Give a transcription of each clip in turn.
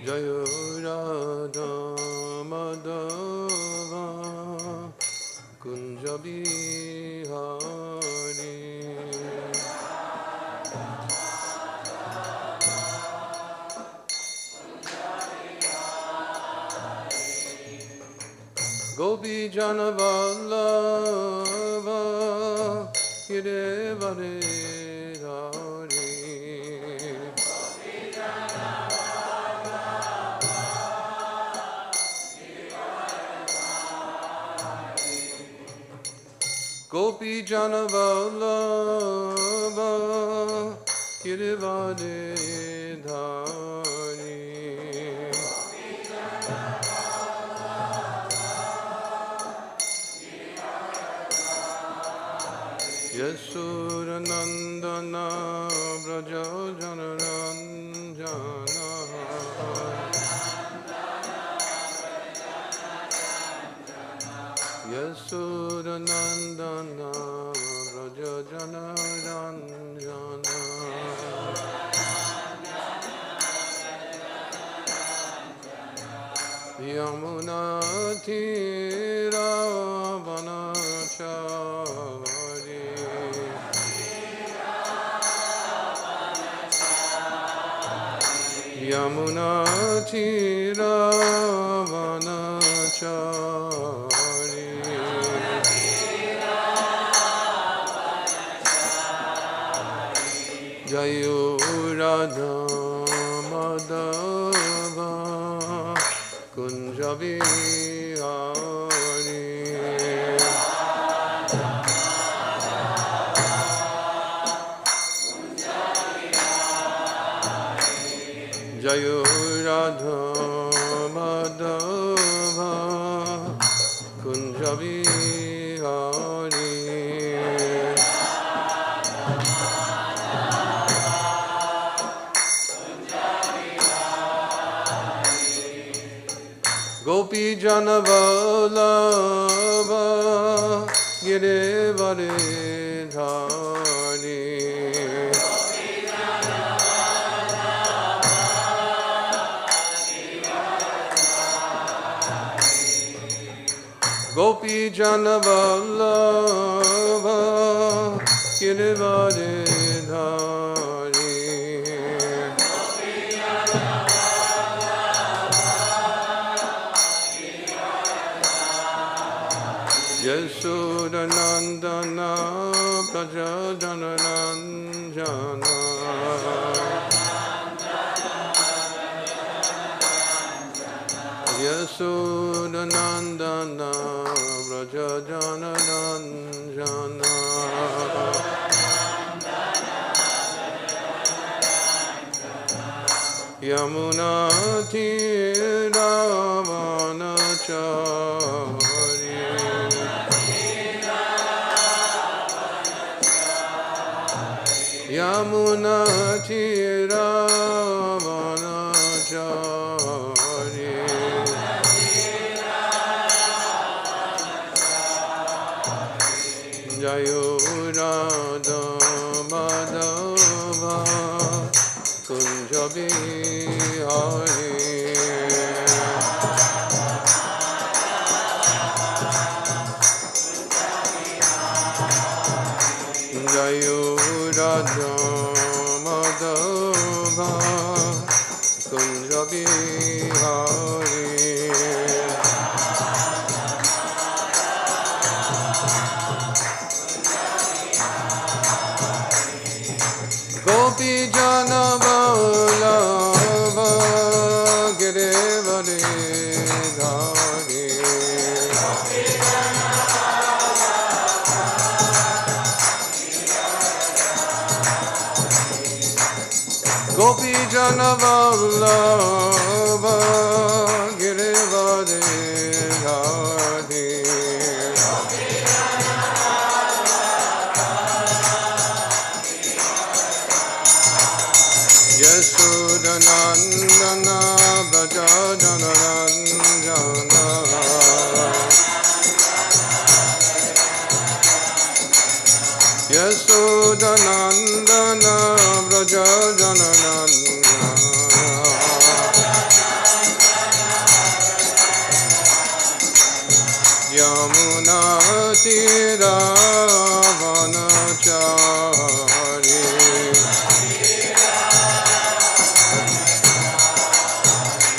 Jayo Radha Madhava Kunja Bihari Gopi Jana Vallabha Girivare Hari Gopi Jana Vallabha Girivare Hari Yasura Nandana Braja Janaranjana Yasura Nandana Braja Janaranjana Yamuna Tīrtha-padaḥ Yamuna Tīrtha-padaḥ Jayo Radha Madhava Kunja Bihari Jayo Radha Madhava Kunja Bihari Gopi Jana Vallabha Girivare Hari Gopi Jana Vallabha Girivare Hari Yasura Nandana Braja Janaranjana Yasura Nandana Braja Janaranjana Yamuna Tīrtha-padaḥ Yamuna Tīrtha-padaḥ Jayo Radha Madhava Kunja Bihari Jayo Radha Madhava Kunja Bihari Gopi Jana Vallabha Girivare Hari Gopi Jana Vallabha Girivare Hari Yasura Nandana Braja Janaranjana Yasura Nandana Braja Janaranjana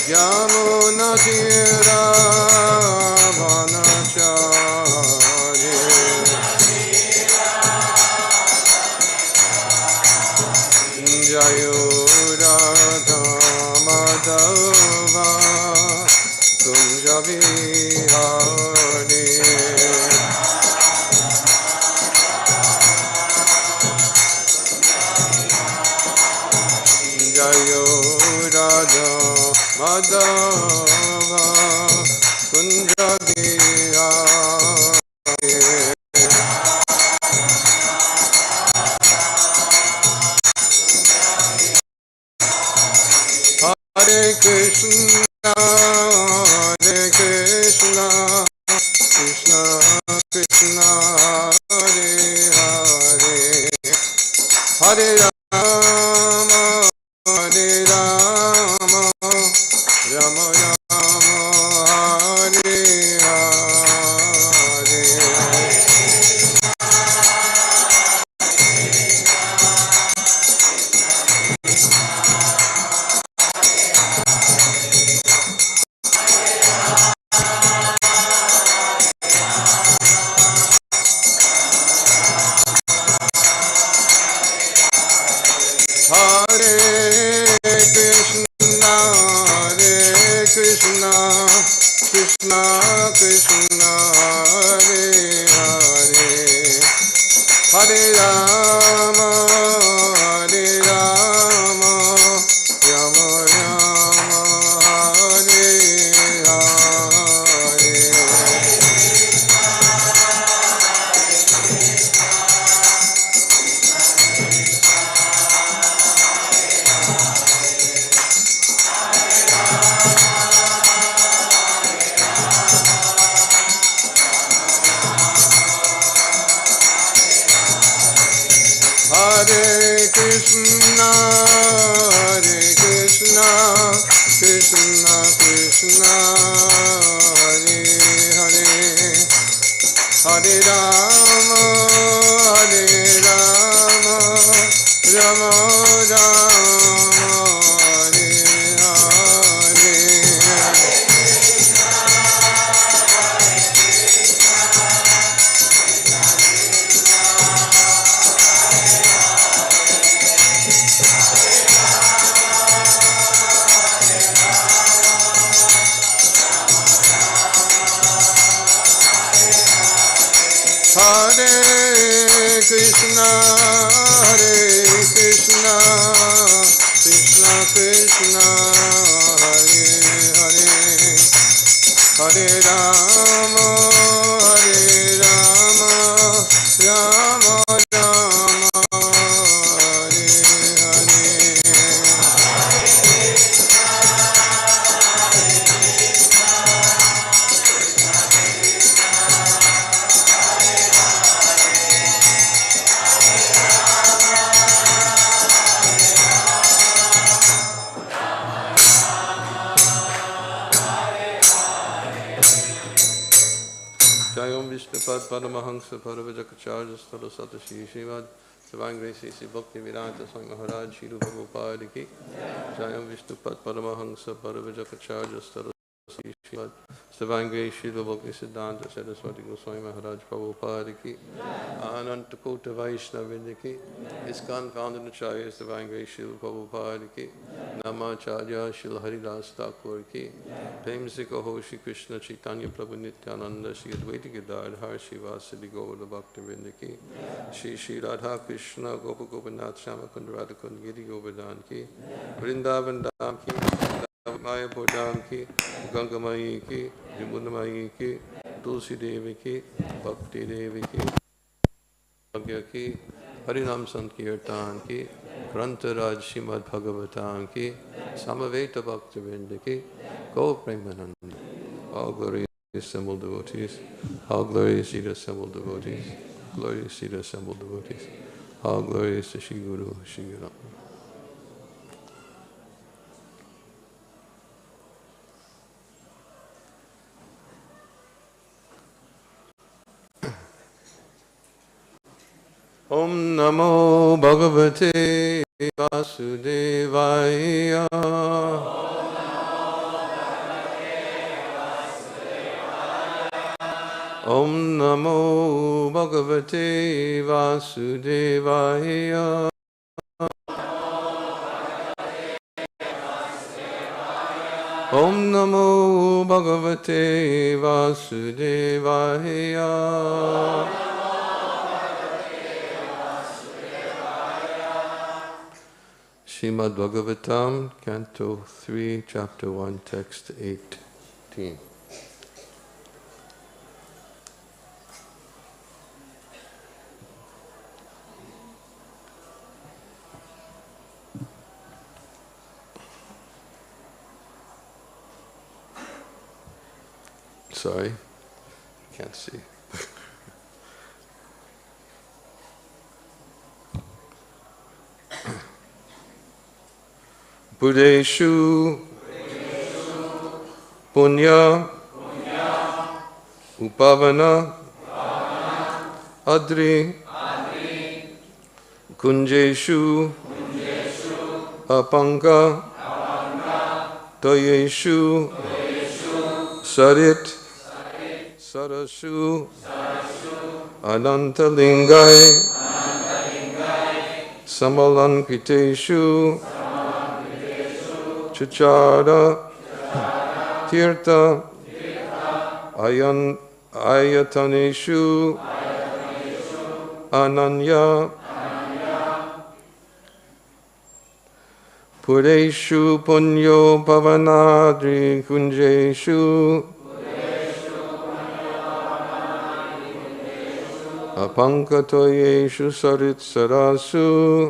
Yamunatiravanacharya Jayo Radha Madhava Kunja Vihari Jayo Radha Madhava Kunja Vihari Hare Krishna, Krishna Krishna, Hare Hare, Hare Rama, Hare Rama, Rama Rama, Hare Hare. Hare Krishna, Krishna Krishna, Hare Hare, Hare Rama, Rama Rama, Hare Hare. Hare Krishna, Krishna Krishna, Hare Hare, Hare Rama, Rama Rama, Hare Hare. Hare Krishna, Krishna Krishna, Hare Hare, Hare Rama, Rama Rama, Hare Hare. Jayom Vishnu-pad-padamahansa Paravajakacharya-sthala Satashi Srimad Savangre-si Bhakti-Vedanta Swami Maharaj Shri Rupa Gopal Ki Jayom Vishnu-pad-padamahansa Paravajakacharya-sthala Satashi Srimad Savangre-si Bhakti-Siddhanta Saraswati Goswami Maharaj Prabhupada Ki Ananta Kota Vaishnava Ki ISKCON founded Acharya Savangre-si Prabhupada Ki Namacharya Shri Haridas Thakur Ki Premsika Ho Shri Krishna Chaitanya Prabhu Nityananda Shri Advaita Gadadhar Shri Vasili Gaura Bhakti Vrinda Ki Shri Radha Krishna Gopa Gopinath Shama Kund Radha Kund Giri Govardhan Ki Vrindavan Dham Ki Mayapur Dham Ki Ganga Mayi Ki Yamuna Mayi Ki Tulsi Devi Ki Bhakti Devi Ki Bhagya Ki Harinam Sankirtan Ki Grantaraj Srimad Bhagavatam Ki Samaveta Bhakti Vrinda Ki Go Premananda. All glory assembled devotees, all glory is to the assembled devotees, glory is to the assembled devotees, all glory is to Shri Guru, Shri Guru. Om Namo Bhagavate Vasudevaya. Om Namo Bhagavate Vasudevaya. Om Namo Bhagavate Vasudevaya. Srimad Bhagavatam, Canto 3, Chapter 1, Text 18. Sorry, can't see. Buddheshu punya upavana adri kunjeshu apanga toyeshu sarit Sarasu Anantalingai Samalankriteshu Chachara Tīrtha Ayataneshu Ananya Pureshu Punyo Pavanadri Kunjeshu Apankatoyeshu sarit sarasu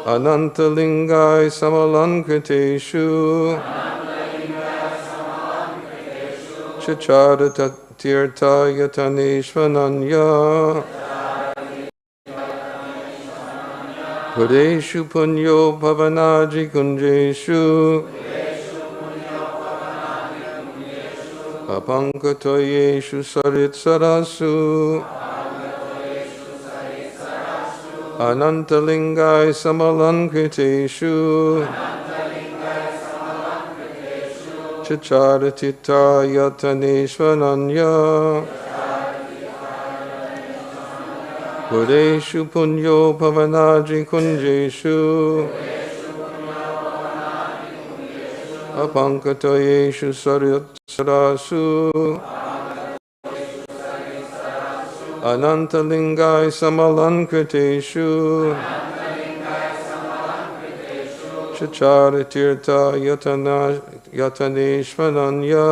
Anantalingai samalankriteshu Chachara tīrtha yataneshvananya Pureshu punyo pavanadri kunjeshu Apankatoyeshu sarit sarasu Anantalingai samalankriteshu Chacharatita yataneshvananya Pureshu punyo pavanadri kunjeshu Apankatoyeshu sarit sarasu Anantalingai samalankriteshu Chacharatirtha yataneshvananya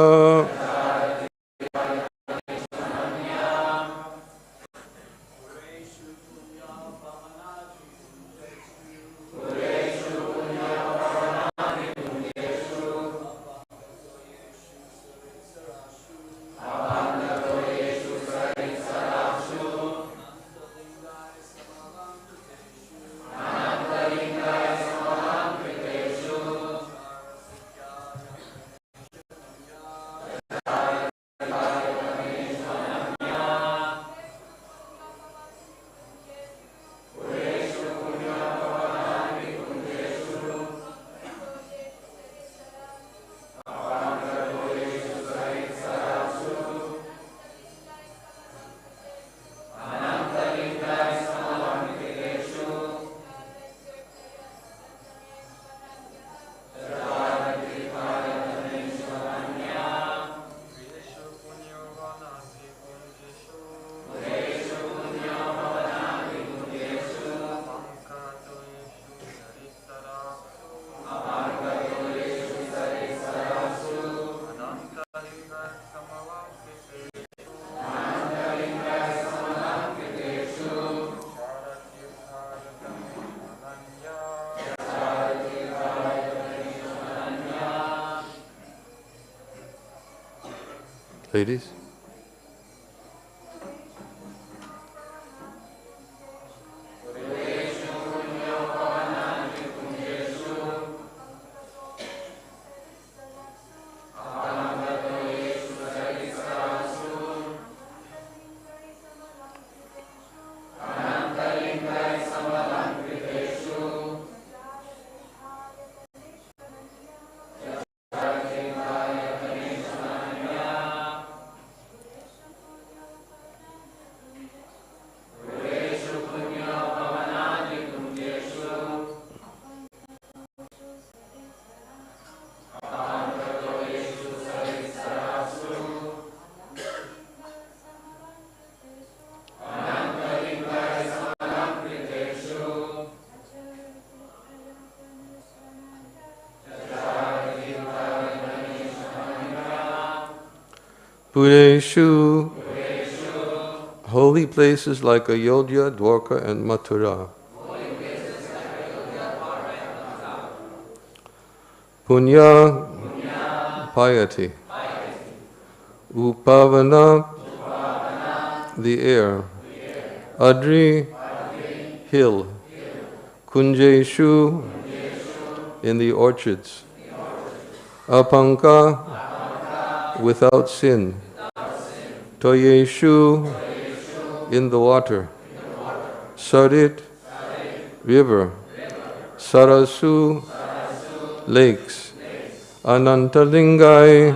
Ladies? Pureshu, holy places like Ayodhya, Dwarka, and Mathura. Punya, piety. Upavana, the air. Adri, hill. Kunjeshu, in the orchards. Apanka, without sin. Toyeshu, in the water. Sarit, river. Sarasu, lakes. Anantalingai,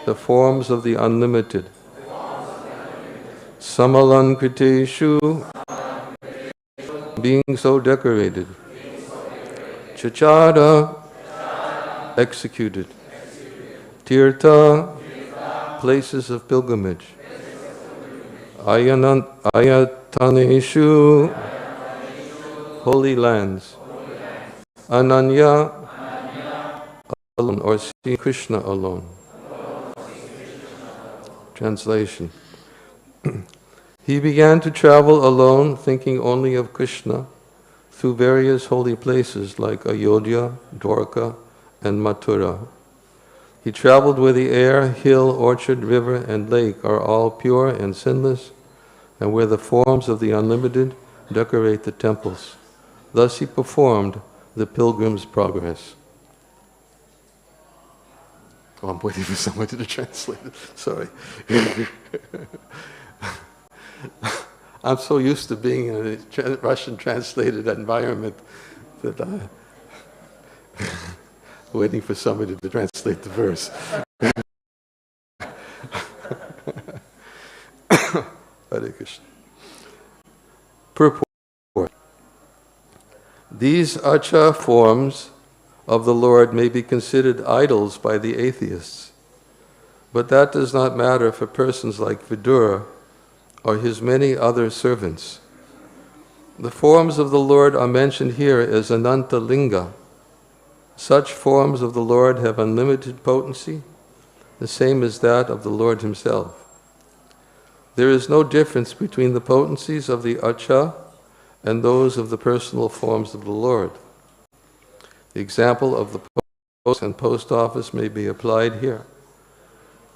the forms of the unlimited. Samalankriteshu, being so decorated. Chachara, executed. Tīrtha, places of pilgrimage. Ayataneshu, holy lands. Ananya, alone, or see Krishna alone. Translation. He began to travel alone, thinking only of Krishna, through various holy places like Ayodhya, Dwarka, and Mathura. He traveled where the air, hill, orchard, river, and lake are all pure and sinless, and where the forms of the unlimited decorate the temples. Thus he performed the pilgrim's progress. Oh, I'm waiting for somebody to translate it. Sorry. I'm so used to being in a Russian translated environment that I'm waiting for somebody to translate the verse. Hare Krishna. Purport. These acha forms of the Lord may be considered idols by the atheists, but that does not matter for persons like Vidura or his many other servants. The forms of the Lord are mentioned here as Ananta Linga. Such forms of the Lord have unlimited potency, the same as that of the Lord himself. There is no difference between the potencies of the acha and those of the personal forms of the Lord. The example of the post and post office may be applied here.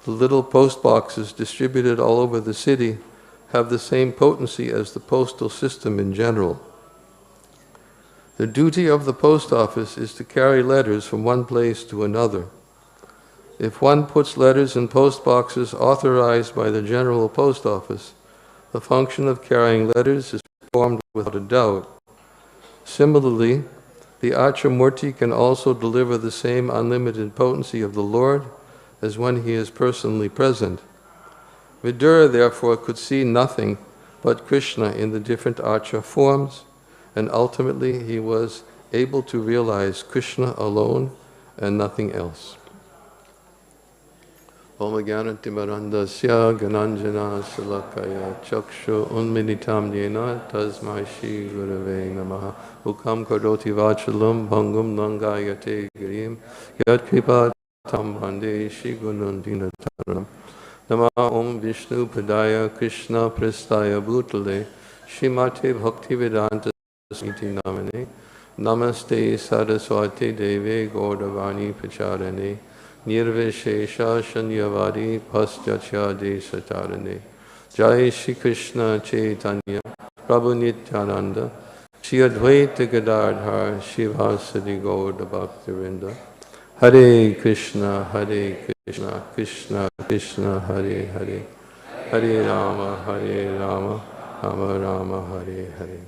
The little post boxes distributed all over the city have the same potency as the postal system in general. The duty of the post office is to carry letters from one place to another. If one puts letters in post boxes authorized by the General Post Office, the function of carrying letters is performed without a doubt. Similarly, the Achamurti can also deliver the same unlimited potency of the Lord as when he is personally present. Vidura therefore could see nothing but Krishna in the different acha forms, and ultimately he was able to realize Krishna alone and nothing else. Om Jnana-timirandasya Gananjana Salakaya Chakshu Unmilitam Yena Tasmai Shri Gurave Namaha Ukam Karoti Vachalam Bhangum Langayate Girim Yat Kripa Tam Bhande Shri Gunundina Taranam Nama Om Vishnu Padaya Krishna Prestaya Bhutale Shrimate Bhaktivedanta Smiti Namane Namaste Saraswati Deve Gaudavani Pacharane Nirvishesha Shanyavadi Paschachya Satarane Jai Shri Krishna Chaitanya Prabhu Nityananda Shri Advaita Gadadhar Shivasadi Gauda Bhaktivinda Hare Krishna Krishna Krishna Hare Hare Hare Rama Rama Rama Hare Hare.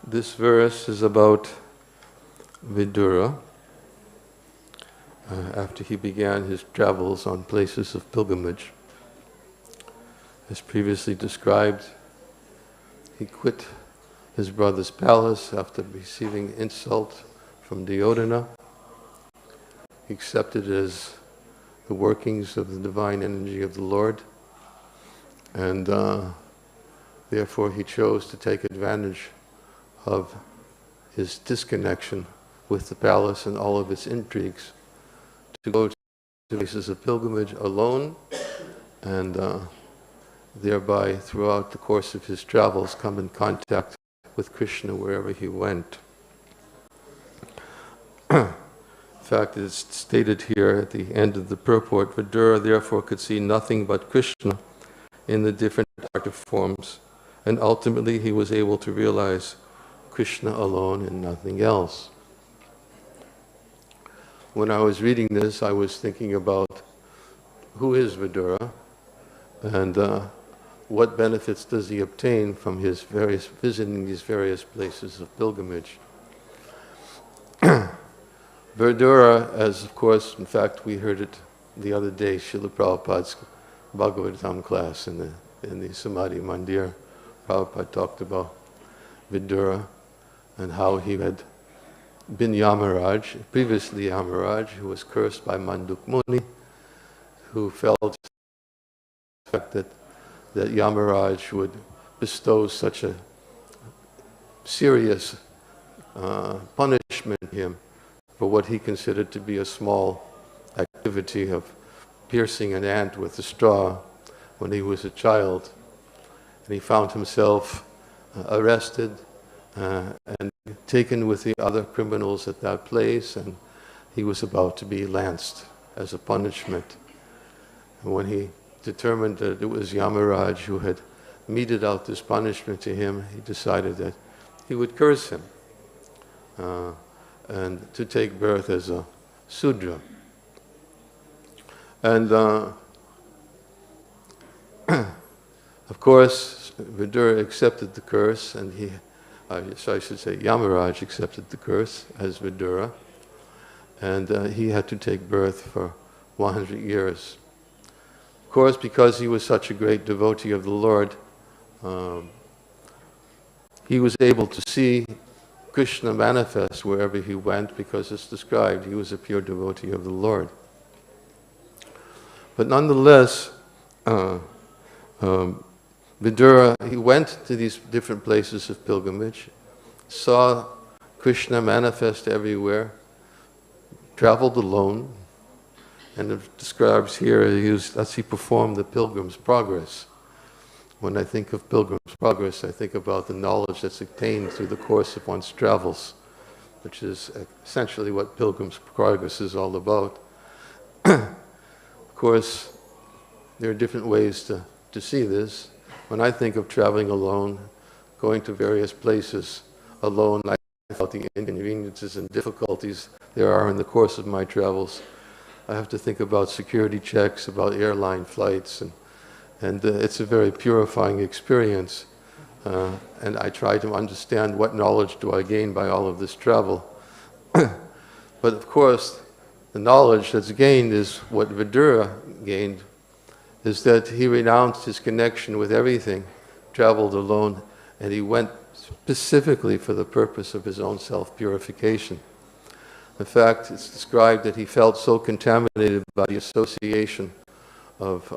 This verse is about Vidura after he began his travels on places of pilgrimage. As previously described, he quit his brother's palace after receiving insult from Duryodhana. He accepted it as the workings of the divine energy of the Lord, and therefore he chose to take advantage of his disconnection with the palace and all of its intrigues, to go to places of pilgrimage alone, and thereby throughout the course of his travels come in contact with Krishna wherever he went. In fact, it's stated here at the end of the purport, Vidura therefore could see nothing but Krishna in the different active forms, and ultimately he was able to realize Krishna alone and nothing else. When I was reading this, I was thinking about who is Vidura, and what benefits does he obtain from his visiting these various places of pilgrimage. Vidura, as of course, in fact, we heard it the other day, Srila Prabhupada's Bhagavatam class in the Samadhi Mandir. Prabhupada talked about Vidura and how he had been Yamaraj, previously Yamaraj, who was cursed by Manduk Muni, who felt that Yamaraj would bestow such a serious punishment on him for what he considered to be a small activity of piercing an ant with a straw when he was a child. And he found himself arrested and taken with the other criminals at that place, and he was about to be lanced as a punishment. And when he determined that it was Yamaraj who had meted out this punishment to him, he decided that he would curse him and to take birth as a Sudra. And of course, Vidura accepted the curse, and Yamaraj accepted the curse as Vidura, and he had to take birth for 100 years. Of course, because he was such a great devotee of the Lord, he was able to see Krishna manifest wherever he went, because it's described he was a pure devotee of the Lord. But nonetheless, Vidura, he went to these different places of pilgrimage, saw Krishna manifest everywhere, traveled alone, and it describes here as he performed the pilgrim's progress. When I think of pilgrim's progress, I think about the knowledge that's attained through the course of one's travels, which is essentially what pilgrim's progress is all about. Of course, there are different ways to see this. When I think of traveling alone, going to various places alone, I think about the inconveniences and difficulties there are in the course of my travels. I have to think about security checks, about airline flights, and it's a very purifying experience. And I try to understand what knowledge do I gain by all of this travel. But of course, the knowledge that's gained is what Vidura gained, is that he renounced his connection with everything, traveled alone, and he went specifically for the purpose of his own self-purification. In fact, it's described that he felt so contaminated by the association of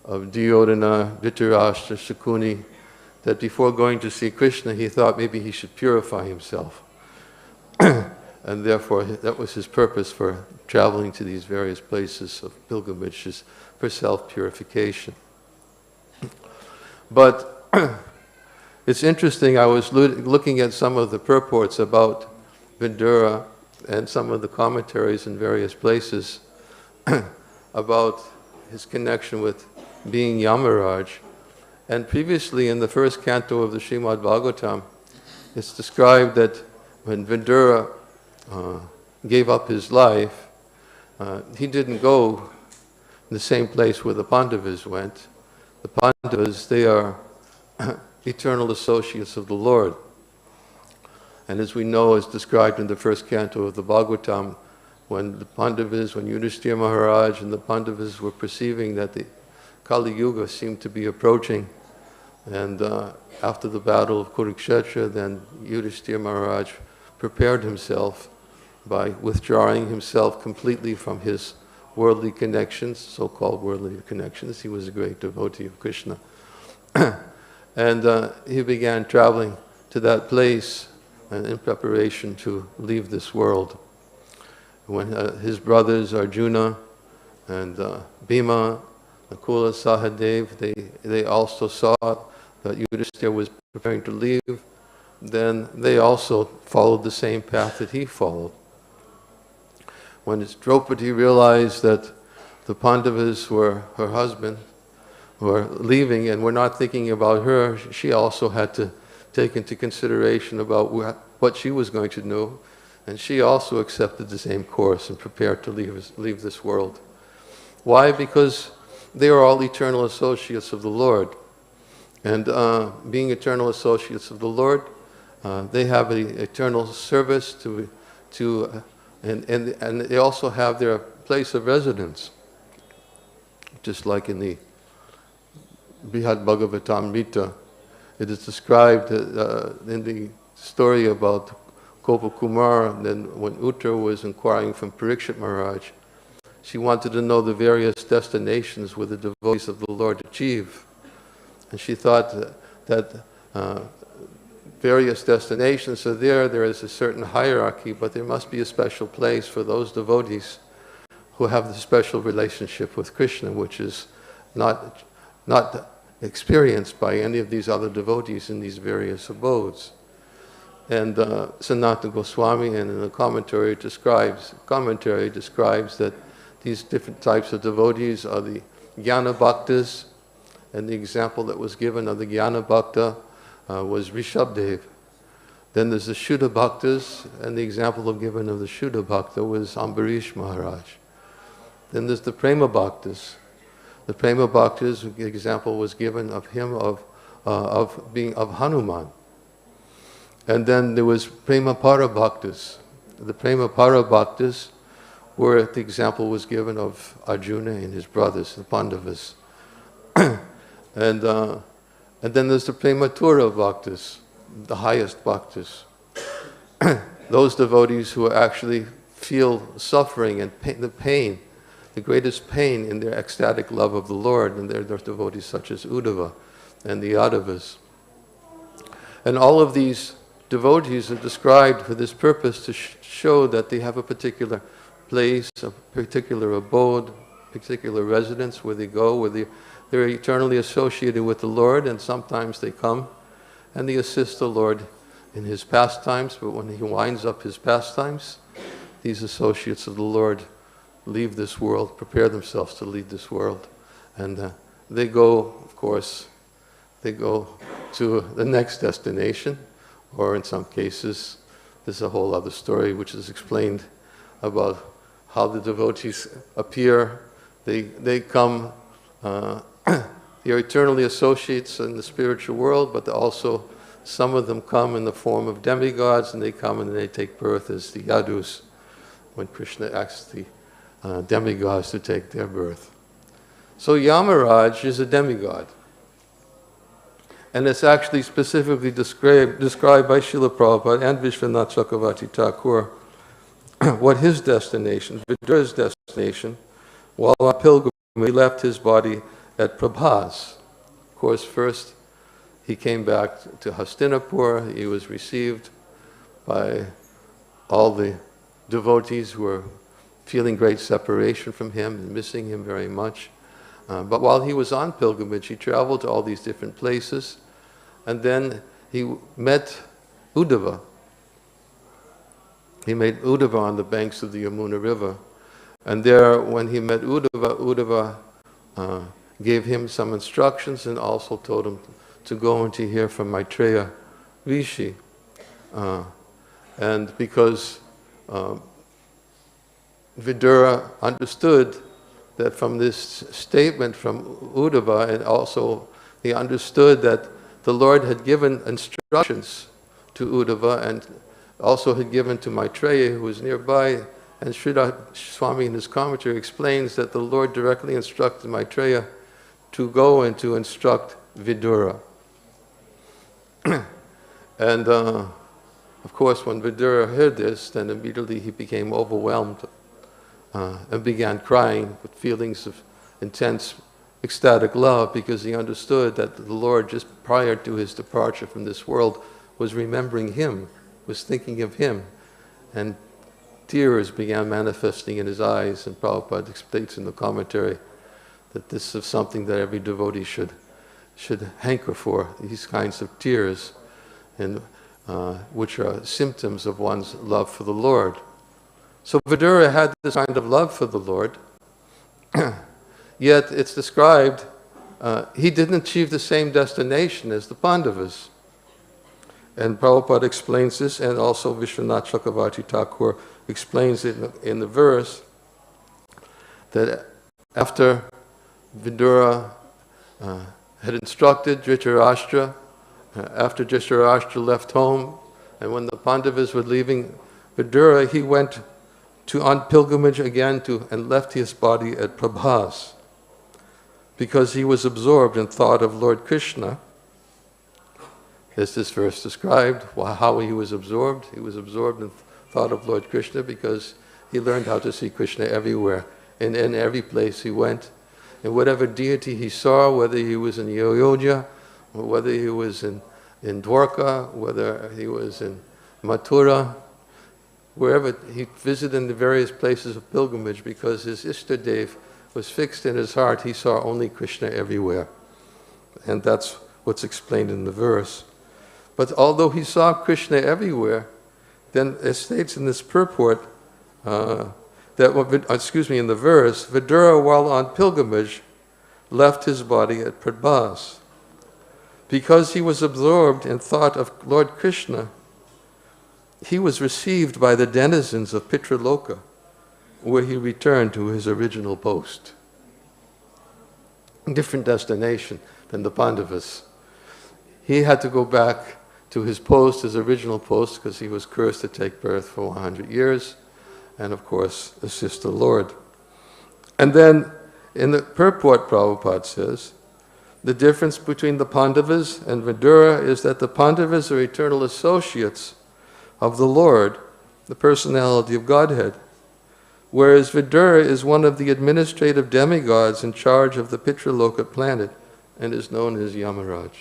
Duryodhana, Dhritarashtra, Shakuni, that before going to see Krishna, he thought maybe he should purify himself. And therefore, that was his purpose for traveling to these various places of pilgrimages, for self-purification. But it's interesting, I was looking at some of the purports about Vidura and some of the commentaries in various places about his connection with being Yamaraj. And previously in the first canto of the Srimad Bhagavatam, it's described that when Vidura gave up his life, he didn't go in the same place where the Pandavas went. The Pandavas, they are eternal associates of the Lord. And as we know, as described in the first canto of the Bhagavatam, when the Pandavas, when Yudhishthira Maharaj and the Pandavas were perceiving that the Kali Yuga seemed to be approaching, and after the battle of Kurukshetra, then Yudhishthira Maharaj prepared himself by withdrawing himself completely from his worldly connections, so-called worldly connections. He was a great devotee of Krishna. And he began traveling to that place and in preparation to leave this world. When his brothers Arjuna and Bhima, Nakula, Sahadev, they also saw that Yudhishthira was preparing to leave, then they also followed the same path that he followed. When Draupadi realized that the Pandavas were her husband, were leaving and were not thinking about her, she also had to take into consideration about what she was going to do, and she also accepted the same course and prepared to leave this world. Why? Because they are all eternal associates of the Lord. And being eternal associates of the Lord, they have an eternal service and they also have their place of residence. Just like in the Bhagavatam, it is described in the story about Gopakumar, and then when Uttara was inquiring from Parikshit Maharaj, she wanted to know the various destinations where the devotees of the Lord achieve. And she thought that various destinations are there is a certain hierarchy, but there must be a special place for those devotees who have the special relationship with Krishna, which is not experienced by any of these other devotees in these various abodes. And Sanatana Goswami in the commentary describes that these different types of devotees are the Jnana Bhaktas, and the example that was given of the Jnana Bhakta was Rishabdev. Then there's the Shuddha Bhaktas, and the example given of the Shuddha Bhakta was Ambarish Maharaj. Then there's the Prema Bhaktas. The Prema Bhaktas, the example was given of him of being of Hanuman. And then there was Prema Para Bhaktas. The Prema Para Bhaktas, where the example was given of Arjuna and his brothers, the Pandavas. And then there's the Prematura Bhaktas, the highest Bhaktas. Those devotees who actually feel suffering and the greatest pain in their ecstatic love of the Lord, and they're devotees such as Uddhava and the Yadavas. And all of these devotees are described for this purpose, to show that they have a particular place, a particular abode, particular residence where they go, where they're eternally associated with the Lord, and sometimes they come and they assist the Lord in his pastimes, but when he winds up his pastimes, these associates of the Lord leave this world, prepare themselves to leave this world, and they go, of course, they go to the next destination, or in some cases, there's a whole other story which is explained about how the devotees appear. They come, they are eternally associates in the spiritual world, but also some of them come in the form of demigods, and they come and they take birth as the yadus, when Krishna asks the demigods to take their birth. So Yamaraj is a demigod. And it's actually specifically described by Srila Prabhupada and Vishwanath Chakravarti Thakur, what his destination, Vidura's destination, while on pilgrimage, he left his body at Prabhas. Of course, first he came back to Hastināpura. He was received by all the devotees who were feeling great separation from him and missing him very much. But while he was on pilgrimage, he traveled to all these different places, and then he met Uddhava. He met Uddhava on the banks of the Yamuna River. And there, when he met Uddhava gave him some instructions and also told him to go and to hear from Maitreya Rishi. And because Vidura understood that from this statement from Uddhava, and also he understood that the Lord had given instructions to Uddhava and also had given to Maitreya, who was nearby. And Sridhar Swami in his commentary explains that the Lord directly instructed Maitreya to go and to instruct Vidura. And of course, when Vidura heard this, then immediately he became overwhelmed and began crying with feelings of intense ecstatic love, because he understood that the Lord, just prior to his departure from this world, was remembering him was thinking of him, and tears began manifesting in his eyes, and Prabhupada states in the commentary that this is something that every devotee should hanker for, these kinds of tears, and which are symptoms of one's love for the Lord. So Vidura had this kind of love for the Lord, yet it's described he didn't achieve the same destination as the Pandavas. And Prabhupada explains this, and also Vishwanath Chakravarti Thakur explains it in the verse that after Vidura had instructed Dhritarashtra, after Dhritarashtra left home, and when the Pandavas were leaving Vidura, he went on pilgrimage again and left his body at Prabhas, because he was absorbed in thought of Lord Krishna. As this verse described, how he was absorbed. He was absorbed in thought of Lord Krishna because he learned how to see Krishna everywhere, in every place he went. And whatever deity he saw, whether he was in Ayodhya, or whether he was in Dwarka, whether he was in Mathura, wherever he visited in the various places of pilgrimage, because his Ishtadev was fixed in his heart, he saw only Krishna everywhere. And that's what's explained in the verse. But although he saw Krishna everywhere, then it states in this purport, in the verse, Vidura, while on pilgrimage, left his body at Prabhas. Because he was absorbed in thought of Lord Krishna, he was received by the denizens of Pitraloka, where he returned to his original post. Different destination than the Pandavas. He had to go back to his post, his original post, because he was cursed to take birth for 100 years, and of course, assist the Lord. And then, in the purport, Prabhupada says, the difference between the Pandavas and Vidura is that the Pandavas are eternal associates of the Lord, the personality of Godhead, whereas Vidura is one of the administrative demigods in charge of the Pitraloka planet and is known as Yamaraj.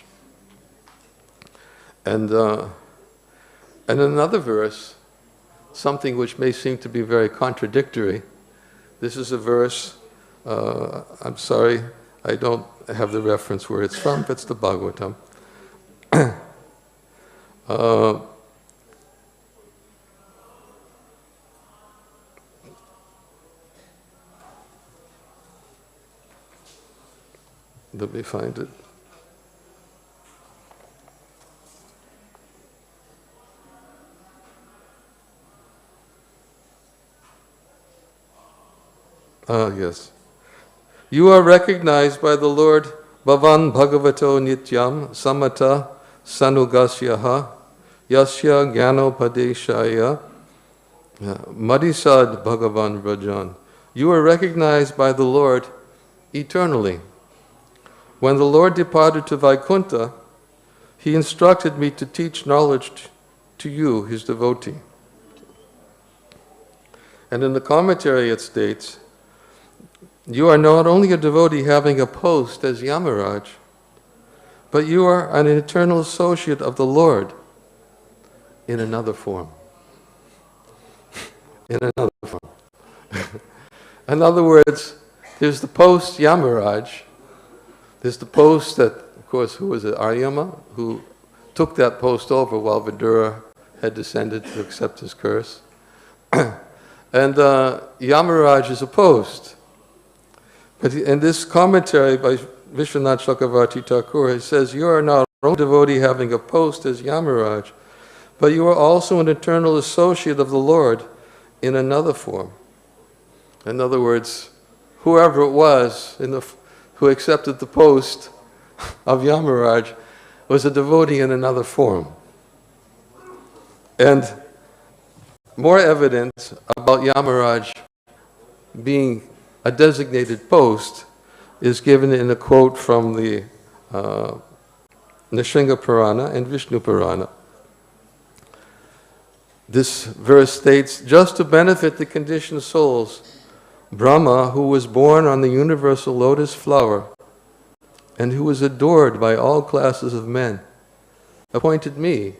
And in another verse, something which may seem to be very contradictory. This is a verse, I'm sorry, I don't have the reference where it's from, but it's the Bhagavatam. Let me find it. Yes. You are recognized by the Lord Bhavan Bhagavato Nityam Samata Sanugasyaha Yasya Gyanopadeshaya Madhisad Bhagavan Rajan. You are recognized by the Lord eternally. When the Lord departed to Vaikuntha, he instructed me to teach knowledge to you, his devotee. And in the commentary it states, you are not only a devotee having a post as Yamaraj, but you are an eternal associate of the Lord in another form. In another form. In other words, there's the post Yamaraj, there's the post that, of course, who was it? Aryama, who took that post over while Vidura had descended to accept his curse. And Yamaraj is a post. But in this commentary by Vishwanath Chakravarti Thakur, he says, you are not only a devotee having a post as Yamaraj, but you are also an eternal associate of the Lord in another form. In other words, whoever it was who accepted the post of Yamaraj was a devotee in another form. And more evidence about Yamaraj being a designated post is given in a quote from the Nrsimha Purana and Vishnu Purana. This verse states, just to benefit the conditioned souls, Brahma, who was born on the universal lotus flower and who was adored by all classes of men, appointed me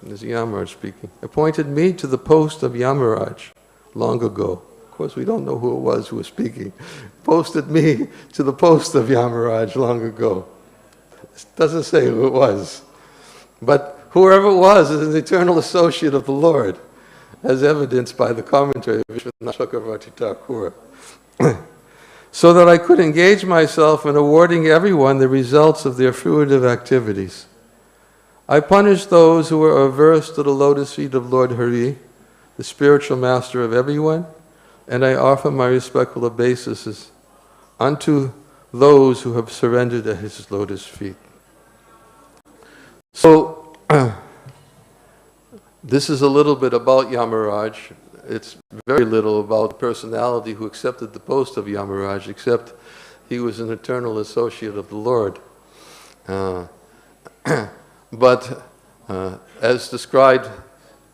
This is Yamaraj speaking. Appointed me to the post of Yamaraj long ago. Of course, we don't know who it was who was speaking. Posted me to the post of Yamaraj long ago. It doesn't say who it was. But whoever it was is an eternal associate of the Lord, as evidenced by the commentary of Vishwanath Chakravarti Thakur. So that I could engage myself in awarding everyone the results of their fruitive activities. I punish those who are averse to the lotus feet of Lord Hari, the spiritual master of everyone, and I offer my respectful obeisances unto those who have surrendered at his lotus feet. So, this is a little bit about Yamaraj. It's very little about the personality who accepted the post of Yamaraj, except he was an eternal associate of the Lord. But as described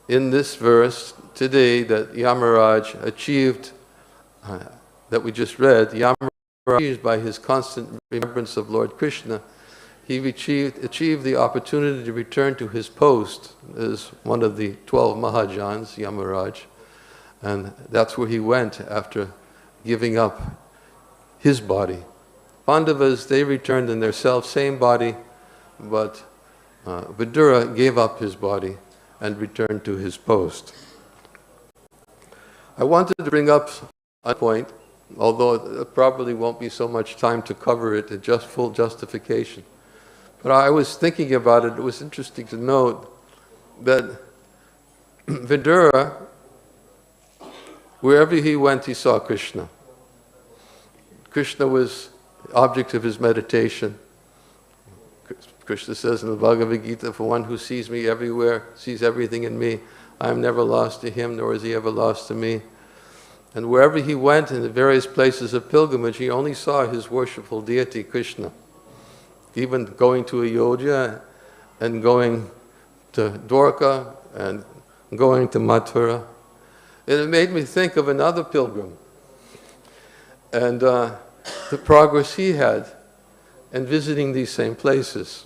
in this verse today, that Yamaraj achieved, that we just read, Yamaraj achieved by his constant remembrance of Lord Krishna, he achieved the opportunity to return to his post as one of the 12 Mahajans, Yamaraj. And that's where he went after giving up his body. Pandavas, they returned in their same body, but Vidura gave up his body and returned to his post. I wanted to bring up a point, although it probably won't be so much time to cover it in just full justification. But I was thinking about it. It was interesting to note that Vidura, wherever he went, he saw Krishna. Krishna was the object of his meditation. Krishna says in the Bhagavad Gita, for one who sees me everywhere, sees everything in me, I am never lost to him, nor is he ever lost to me. And wherever he went in the various places of pilgrimage, he only saw his worshipful deity, Krishna. Even going to Ayodhya and going to Dwarka and going to Mathura. And it made me think of another pilgrim and the progress he had in visiting these same places.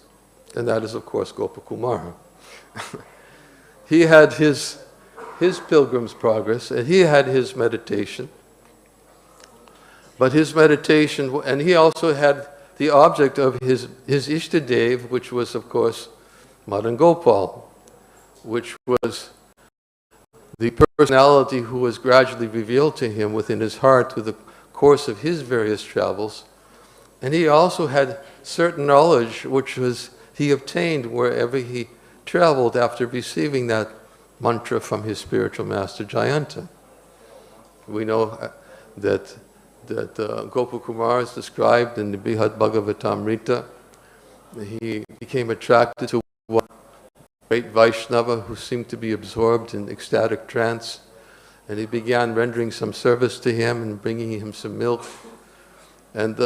And that is, of course, Gopakumara. He had his pilgrim's progress, and he had his meditation. But his meditation, and he also had the object of his Ishtadev, which was, of course, Madan Gopal, which was the personality who was gradually revealed to him within his heart through the course of his various travels. And he also had certain knowledge which he obtained wherever he traveled after receiving that mantra from his spiritual master Jayanta. We know that Gopakumara is described in the Brihad Bhagavatamrita. He became attracted to one great Vaishnava who seemed to be absorbed in ecstatic trance, and he began rendering some service to him and bringing him some milk. And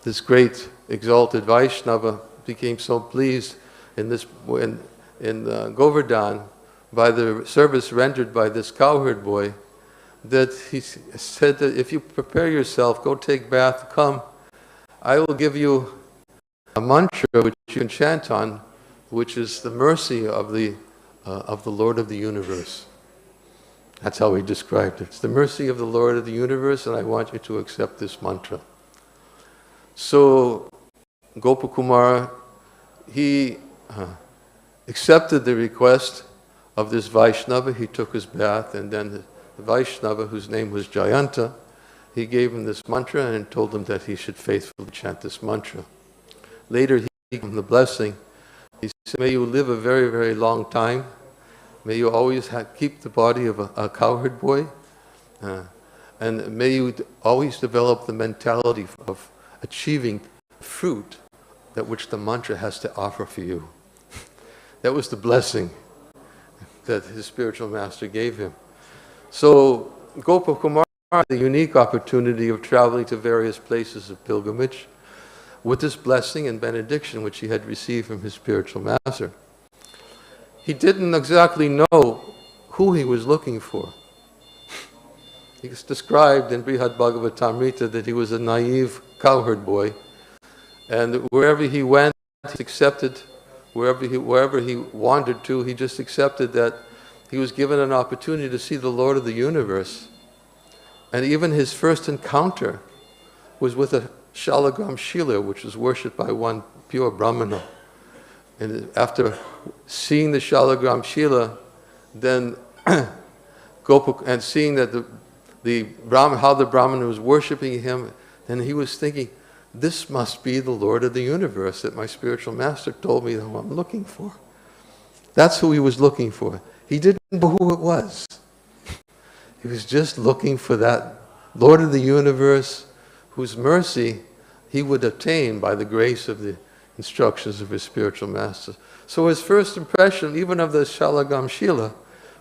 this great exalted Vaishnava became so pleased in Govardhan by the service rendered by this cowherd boy that he said that if you prepare yourself, go take bath, come, I will give you a mantra which you can chant on, which is the mercy of the Lord of the universe. That's how he described it. It's the mercy of the Lord of the universe, and I want you to accept this mantra. So Gopakumara, he accepted the request of this Vaishnava. He took his bath, and then the Vaishnava, whose name was Jayanta, he gave him this mantra and told him that he should faithfully chant this mantra. Later he gave him the blessing. He said, may you live a very, very long time. May you always keep the body of a cowherd boy. And may you always develop the mentality of achieving fruit that which the mantra has to offer for you. That was the blessing that his spiritual master gave him. So Gopakumara had the unique opportunity of traveling to various places of pilgrimage with this blessing and benediction which he had received from his spiritual master. He didn't exactly know who he was looking for. It's described in Brihad Bhagavatamrita that he was a naive cowherd boy, and wherever he went, he accepted wherever he wandered to, he just accepted that he was given an opportunity to see the Lord of the universe. And even his first encounter was with a shalagram shila, which was worshipped by one pure Brahmana. And after seeing the shalagram shila, then and seeing that how the Brahmana was worshipping him, then he was thinking, this must be the Lord of the universe that my spiritual master told me who I'm looking for. That's who he was looking for. He didn't know who it was. He was just looking for that Lord of the universe whose mercy he would attain by the grace of the instructions of his spiritual master. So his first impression, even of the Shalagam Shila,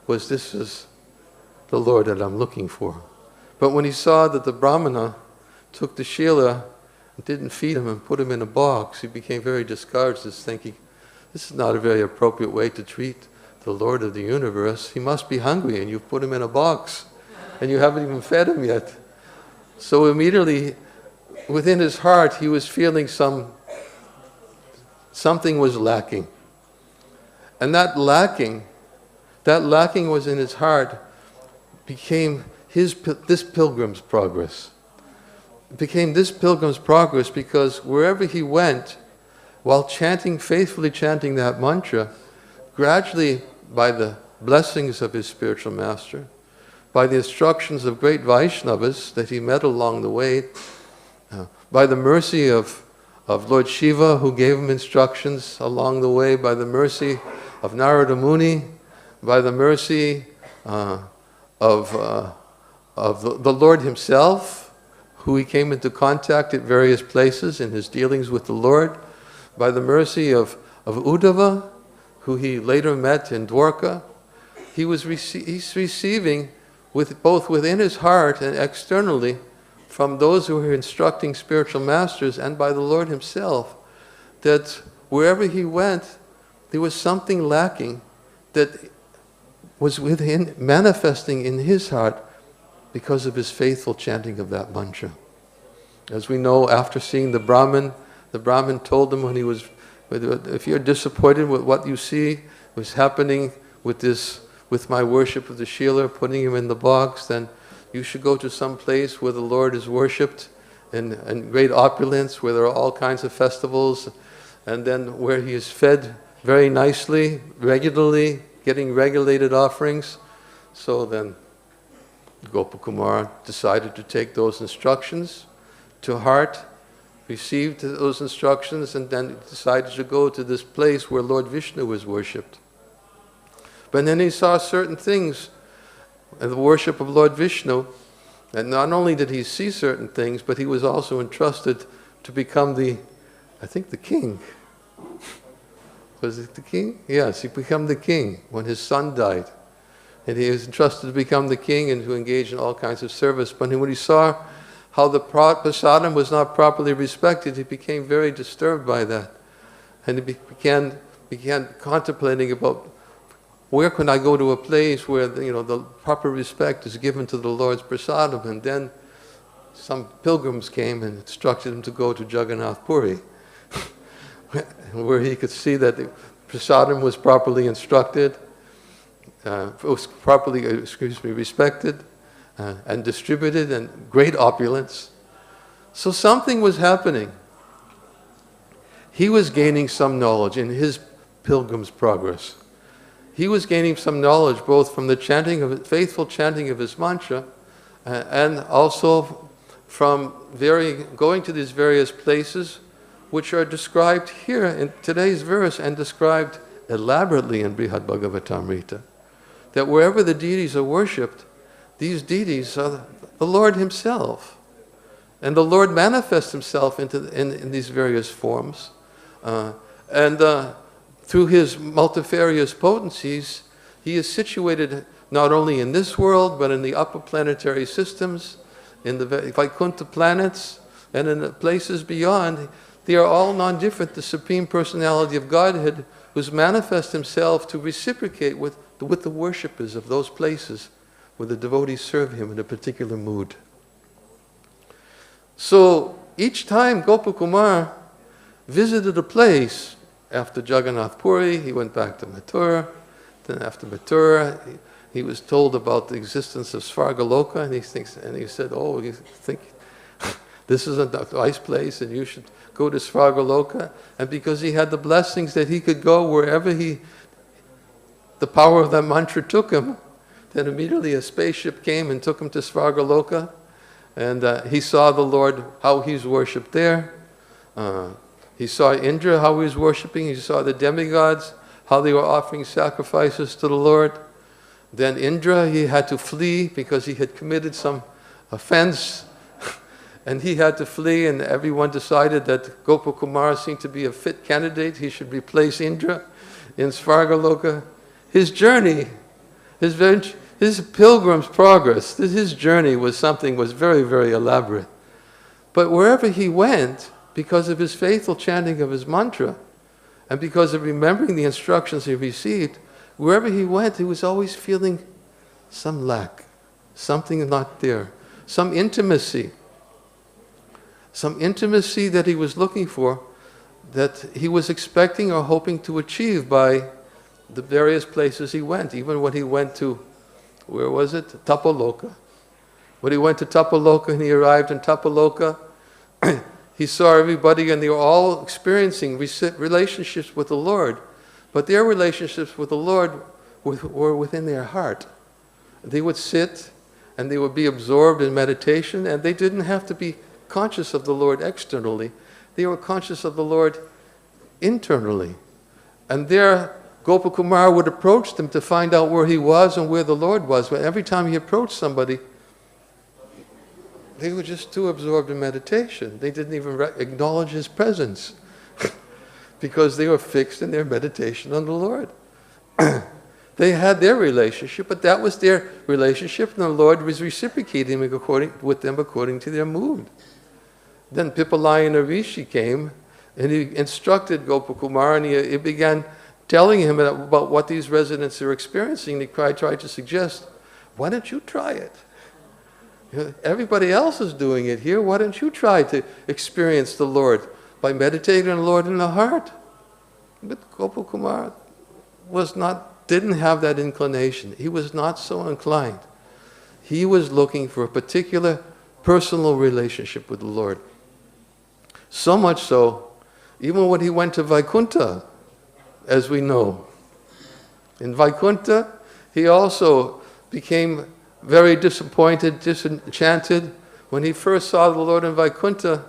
was, this is the Lord that I'm looking for. But when he saw that the Brahmana took the Shila and didn't feed him and put him in a box, he became very discouraged, thinking, this is not a very appropriate way to treat the Lord of the universe. He must be hungry, and you've put him in a box, and you haven't even fed him yet. So immediately, within his heart, he was feeling something was lacking. And that lacking was in his heart, became this pilgrim's progress. It became this pilgrim's progress because wherever he went, while faithfully chanting that mantra, gradually, by the blessings of his spiritual master, by the instructions of great Vaishnavas that he met along the way, by the mercy of Lord Shiva, who gave him instructions along the way, by the mercy of Narada Muni, by the mercy of the Lord himself, who he came into contact at various places in his dealings with the Lord, by the mercy of Uddhava, who he later met in Dwarka. He's receiving, both within his heart and externally, from those who were instructing spiritual masters and by the Lord himself, that wherever he went, there was something lacking that was within, manifesting in his heart because of his faithful chanting of that mantra. As we know, after seeing the Brahmin told him when he was, if you're disappointed with what you see was happening with my worship of the Shila, putting him in the box, then you should go to some place where the Lord is worshipped in great opulence, where there are all kinds of festivals, and then where he is fed very nicely, regularly, getting regulated offerings. So then Gopakumar decided to take those instructions to heart, received those instructions, and then decided to go to this place where Lord Vishnu was worshipped. But then he saw certain things in the worship of Lord Vishnu, and not only did he see certain things, but he was also entrusted to become the king. Was it the king? Yes, he became the king when his son died. And he was entrusted to become the king and to engage in all kinds of service. But when he saw how the prasadam was not properly respected, he became very disturbed by that. And he began contemplating about, where can I go to a place where the proper respect is given to the Lord's prasadam? And then some pilgrims came and instructed him to go to Jagannath Puri, where he could see that the prasadam was properly instructed, was properly, respected and distributed, and great opulence. So something was happening. He was gaining some knowledge in his pilgrim's progress. He was gaining some knowledge both from the faithful chanting of his mantra, and also from going to these various places which are described here in today's verse and described elaborately in Brihad Bhagavatamrita. That wherever the deities are worshipped, these deities are the Lord himself. And the Lord manifests himself in these various forms. Through his multifarious potencies, he is situated not only in this world, but in the upper planetary systems, in the Vaikuntha planets, and in the places beyond. They are all non-different, the Supreme Personality of Godhead, who's manifest himself to reciprocate with the worshippers of those places where the devotees serve him in a particular mood. So each time Gopakumar visited a place, after Jagannath Puri, he went back to Mathura. Then after Mathura, he was told about the existence of Svargaloka, and he said, "Oh, you think this is a nice place, and you should go to Svargaloka." And because he had the blessings that he could go wherever the power of that mantra took him, then immediately a spaceship came and took him to Svargaloka, and he saw the Lord, how he's worshipped there. He saw Indra, how he was worshipping. He saw the demigods, how they were offering sacrifices to the Lord. Then Indra, he had to flee because he had committed some offense, and he had to flee, and everyone decided that Gopakumara seemed to be a fit candidate. He should replace Indra in Svargaloka. His journey, his pilgrim's progress, his journey was very, very elaborate. But wherever he went, because of his faithful chanting of his mantra, and because of remembering the instructions he received, wherever he went, he was always feeling some lack, something not there, some intimacy that he was looking for, that he was expecting or hoping to achieve by the various places he went. Even when he went to, where was it? Tapaloka. When he went to Tapaloka and he arrived in Tapaloka, he saw everybody and they were all experiencing relationships with the Lord. But their relationships with the Lord were within their heart. They would sit and they would be absorbed in meditation, and they didn't have to be conscious of the Lord externally. They were conscious of the Lord internally. And there, Gopakumara would approach them to find out where he was and where the Lord was. But every time he approached somebody, they were just too absorbed in meditation. They didn't even acknowledge his presence because they were fixed in their meditation on the Lord. They had their relationship, but that was their relationship, and the Lord was reciprocating with them according to their mood. Then Pipalayana Rishi came, and he instructed Gopakumara, and he began telling him about what these residents are experiencing. He tried to suggest, why don't you try it? Everybody else is doing it here. Why don't you try to experience the Lord by meditating on the Lord in the heart? But Gopakumara didn't have that inclination. He was not so inclined. He was looking for a particular personal relationship with the Lord. So much so, even when he went to Vaikuntha, as we know. In Vaikuntha, he also became very disappointed, disenchanted, when he first saw the Lord in Vaikuntha,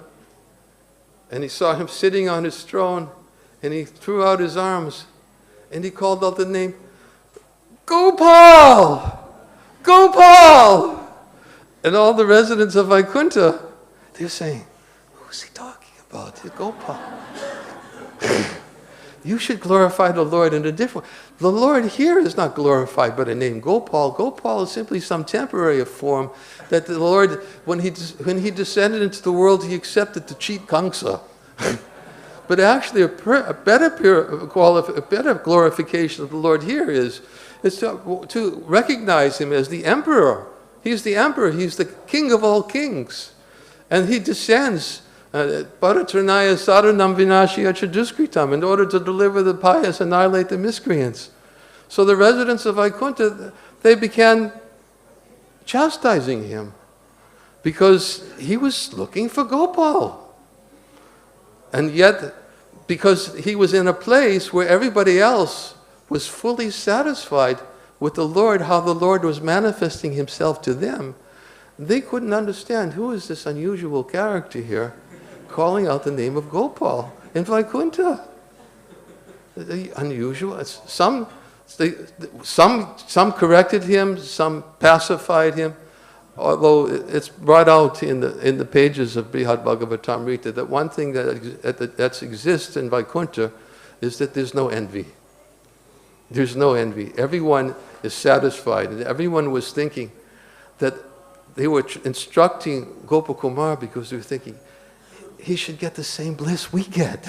and he saw him sitting on his throne, and he threw out his arms, and he called out the name, Gopal! Gopal! And all the residents of Vaikuntha, they're saying, who's he talking about? It's Gopal. You should glorify the Lord in a different way. The Lord here is not glorified by the name Gopal. Gopal is simply some temporary form that the Lord, when he descended into the world, he accepted to cheat Kamsa. But actually, a better glorification of the Lord here is to recognize him as the emperor. He's the emperor. He's the king of all kings. And he descends Paratranaya Saranam Vinashya Chaduskritam, in order to deliver the pious, annihilate the miscreants. So the residents of Vaikuntha, they began chastising him because he was looking for Gopal. And yet, because he was in a place where everybody else was fully satisfied with the Lord, how the Lord was manifesting himself to them, they couldn't understand, who is this unusual character here calling out the name of Gopal in Vaikuntha? Unusual. Some corrected him, some pacified him, although it's brought out in the pages of Brihad Bhagavatamrita that one thing that exists in Vaikuntha is that there's no envy. There's no envy. Everyone is satisfied, and everyone was thinking that they were instructing Gopakumara because they were thinking, he should get the same bliss we get.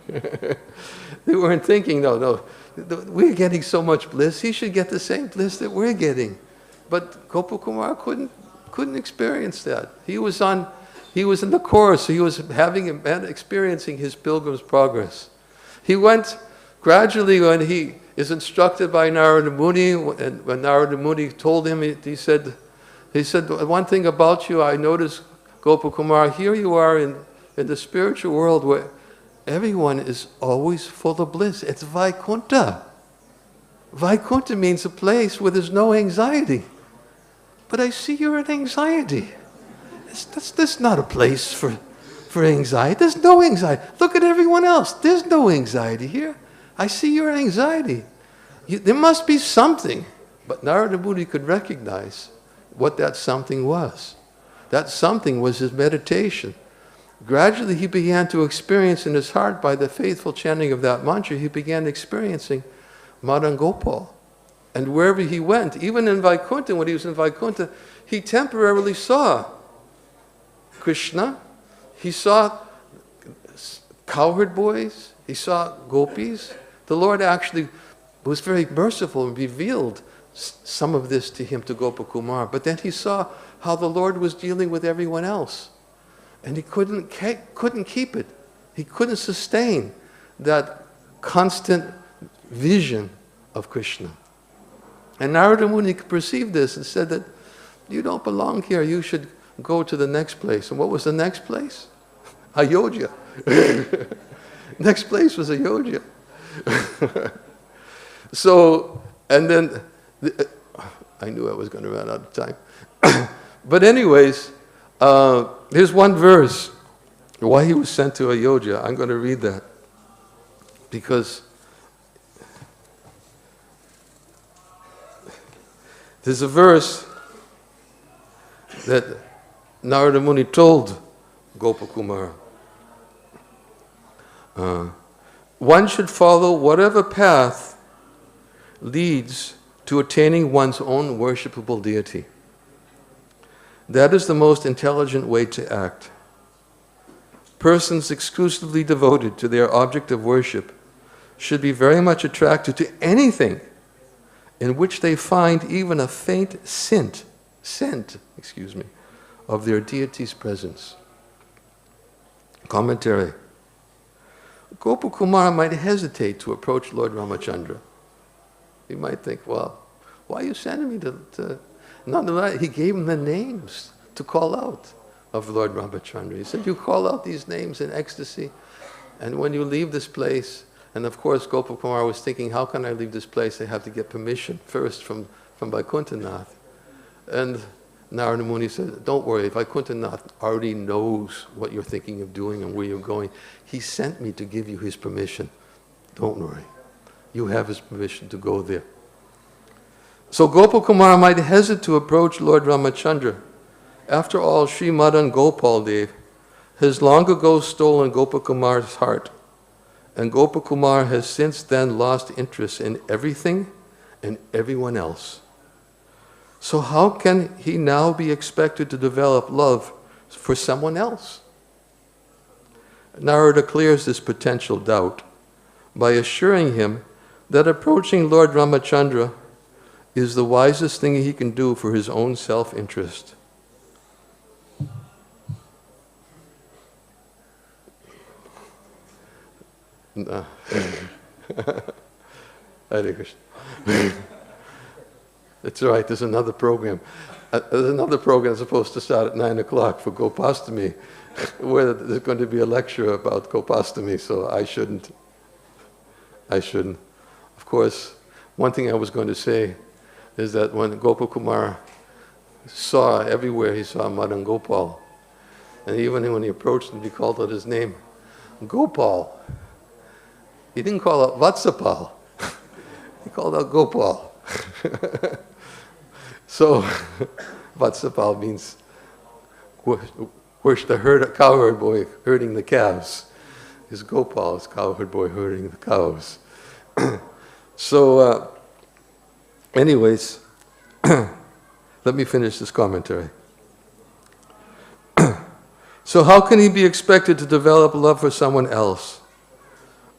They weren't thinking, no, we're getting so much bliss, he should get the same bliss that we're getting. But Gopakumara couldn't experience that. He was in the course, he was experiencing his pilgrim's progress. He went gradually when he is instructed by Narada Muni, and when Narada Muni told him, he said, one thing about you, I noticed, Gopakumar, here you are in the spiritual world where everyone is always full of bliss. It's Vaikuntha. Vaikuntha means a place where there's no anxiety. But I see you're in anxiety. That's not a place for anxiety. There's no anxiety. Look at everyone else. There's no anxiety here. I see your anxiety. There must be something. But Narada Muni could recognize what that something was. That something was his meditation. Gradually he began to experience in his heart, by the faithful chanting of that mantra, he began experiencing Madan Gopal. And wherever he went, even in Vaikuntha, when he was in Vaikuntha, he temporarily saw Krishna, he saw cowherd boys, he saw gopis. The Lord actually was very merciful and revealed some of this to him, to Gopakumar. But then he saw how the Lord was dealing with everyone else. And he couldn't keep it. He couldn't sustain that constant vision of Krishna. And Narada Muni perceived this and said that you don't belong here, you should go to the next place. And what was the next place? Ayodhya. Next place was Ayodhya. So, and then, I knew I was going to run out of time. But anyways, here's one verse, why he was sent to Ayodhya. I'm going to read that, because there's a verse that Narada Muni told Gopakumar. One should follow whatever path leads to attaining one's own worshipable deity. That is the most intelligent way to act. Persons exclusively devoted to their object of worship should be very much attracted to anything in which they find even a faint scent of their deity's presence. Commentary. Gopakumar might hesitate to approach Lord Ramachandra. He might think, well, why are you sending me to nonetheless, he gave him the names to call out of Lord Ramachandra. He said, you call out these names in ecstasy, and when you leave this place, and of course Gopakumar was thinking, how can I leave this place? I have to get permission first from Vaikuntha. And Narada Muni said, don't worry, Vaikuntha already knows what you're thinking of doing and where you're going. He sent me to give you his permission. Don't worry. You have his permission to go there. So Gopakumar might hesitate to approach Lord Ramachandra. After all, Sri Madan Gopal Dev has long ago stolen Gopakumar's heart, and Gopakumar has since then lost interest in everything and everyone else. So how can he now be expected to develop love for someone else? Narada clears this potential doubt by assuring him that approaching Lord Ramachandra is the wisest thing he can do for his own self-interest. Hare Krishna. It's all right, there's another program. There's another program supposed to start at 9 o'clock for Gopatami, where there's going to be a lecture about Gopatami, so I shouldn't. Of course, one thing I was going to say is that when Gopakumar saw everywhere, he saw Madan Gopal. And even when he approached him, he called out his name, Gopal. He didn't call out Vatsapal. He called out Gopal. So, Vatsapal means the cowherd boy herding the calves. Is Gopal, is cowherd boy herding the cows. So, anyways, let me finish this commentary. So how can he be expected to develop love for someone else?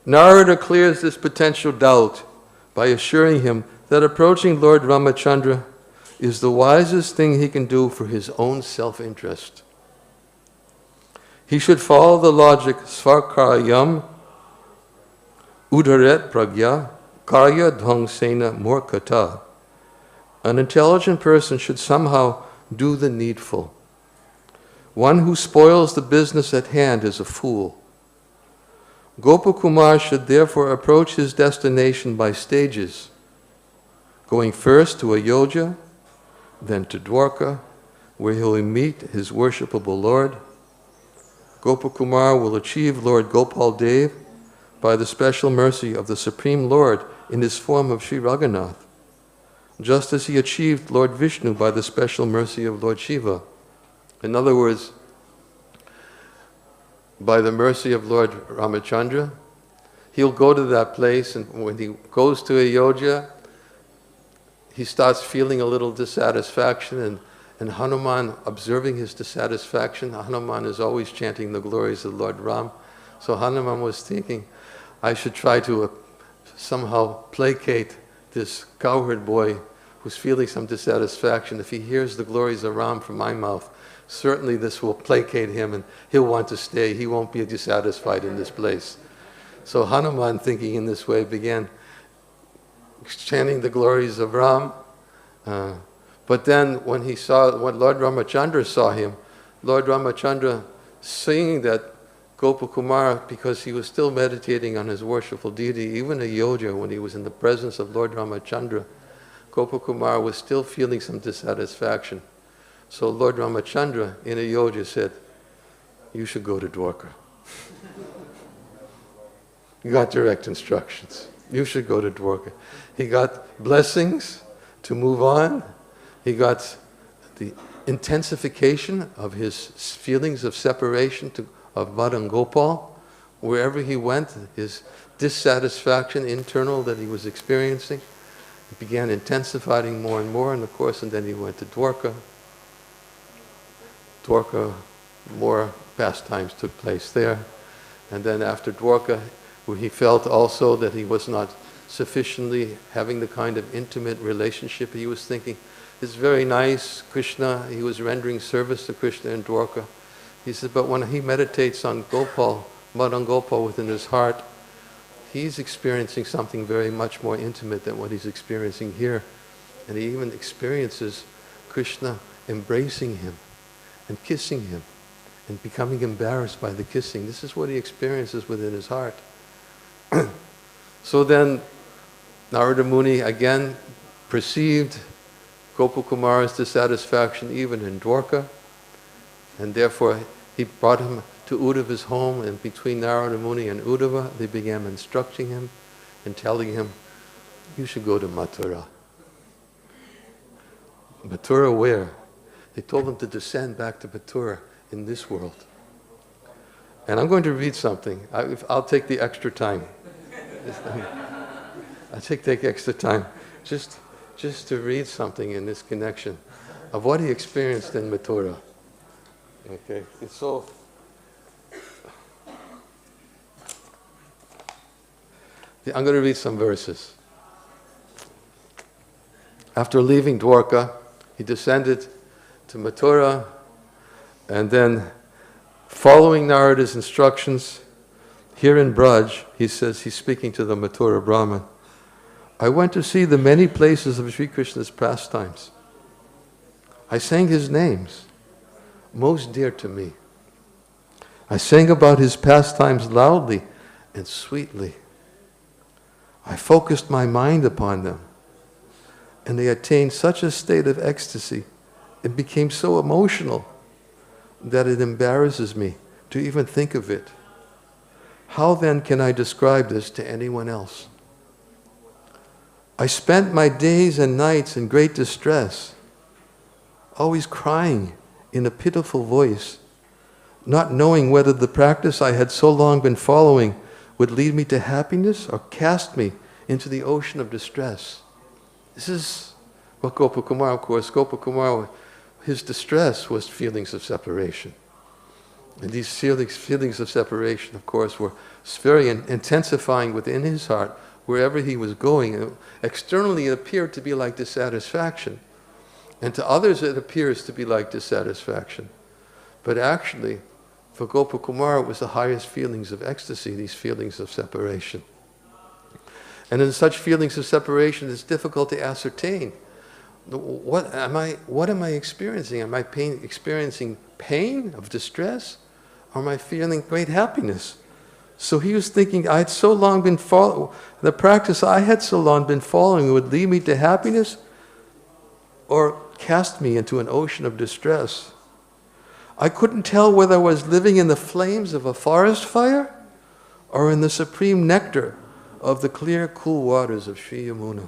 Narada clears this potential doubt by assuring him that approaching Lord Ramachandra is the wisest thing he can do for his own self-interest. He should follow the logic svarkarayam udaret pragya karya dhvangsena murkata. An intelligent person should somehow do the needful. One who spoils the business at hand is a fool. Gopakumar should therefore approach his destination by stages, going first to Ayodhya, then to Dwarka, where he will meet his worshipable Lord. Gopakumar will achieve Lord Gopal Dev by the special mercy of the Supreme Lord in his form of Sri Raghunath, just as he achieved Lord Vishnu by the special mercy of Lord Shiva. In other words, by the mercy of Lord Ramachandra, he'll go to that place, and when he goes to Ayodhya, he starts feeling a little dissatisfaction, and Hanuman, observing his dissatisfaction, Hanuman is always chanting the glories of Lord Ram. So Hanuman was thinking, I should try to somehow placate this cowherd boy who's feeling some dissatisfaction. If he hears the glories of Ram from my mouth, certainly this will placate him and he'll want to stay. He won't be dissatisfied in this place. So Hanuman, thinking in this way, began chanting the glories of Ram. But then when Lord Ramachandra saw him, Lord Ramachandra singing that Gopakumar, because he was still meditating on his worshipful deity, even in Ayodhya, when he was in the presence of Lord Ramachandra, Gopakumar was still feeling some dissatisfaction. So Lord Ramachandra in Ayodhya said, you should go to Dwarka. You got direct instructions. You should go to Dwarka. He got blessings to move on. He got the intensification of his feelings of separation of Madan Gopal. Wherever he went, his dissatisfaction internal that he was experiencing, it began intensifying more and more, and of course, and then he went to Dwarka. Dwarka, more pastimes took place there. And then after Dwarka, where he felt also that he was not sufficiently having the kind of intimate relationship he was thinking. It's very nice, Krishna, he was rendering service to Krishna in Dwarka. He said, but when he meditates on Gopal, Madan Gopal within his heart, he's experiencing something very much more intimate than what he's experiencing here. And he even experiences Krishna embracing him and kissing him and becoming embarrassed by the kissing. This is what he experiences within his heart. So then Narada Muni again perceived Gopakumar's dissatisfaction even in Dwarka, and therefore he brought him to Uddhava's home, and between Narada Muni and Uddhava, they began instructing him and telling him, you should go to Mathura. Mathura where? They told him to descend back to Mathura in this world. And I'm going to read something. I'll take the extra time. I'll take the extra time just to read something in this connection of what he experienced in Mathura. Okay, it's so... I'm going to read some verses. After leaving Dwarka, he descended to Mathura, and then following Narada's instructions, here in Braj, he says, he's speaking to the Mathura Brahman, I went to see the many places of Sri Krishna's pastimes. I sang his names, most dear to me. I sang about his pastimes loudly and sweetly. I focused my mind upon them, and they attained such a state of ecstasy, it became so emotional that it embarrasses me to even think of it. How then can I describe this to anyone else? I spent my days and nights in great distress, always crying in a pitiful voice, not knowing whether the practice I had so long been following would lead me to happiness or cast me into the ocean of distress. This is what Gopakumar, of course, Gopakumar, his distress was feelings of separation. And these feelings of separation, of course, were very intensifying within his heart wherever he was going. Externally, it appeared to be like dissatisfaction. And to others, it appears to be like dissatisfaction. But actually, for Gopakumar, it was the highest feelings of ecstasy, these feelings of separation. And in such feelings of separation, it's difficult to ascertain. What am I experiencing? Am I experiencing pain of distress? Or am I feeling great happiness? So he was thinking, I had so long been following, the practice I had so long been following would lead me to happiness or cast me into an ocean of distress. I couldn't tell whether I was living in the flames of a forest fire or in the supreme nectar of the clear, cool waters of Sri Yamuna.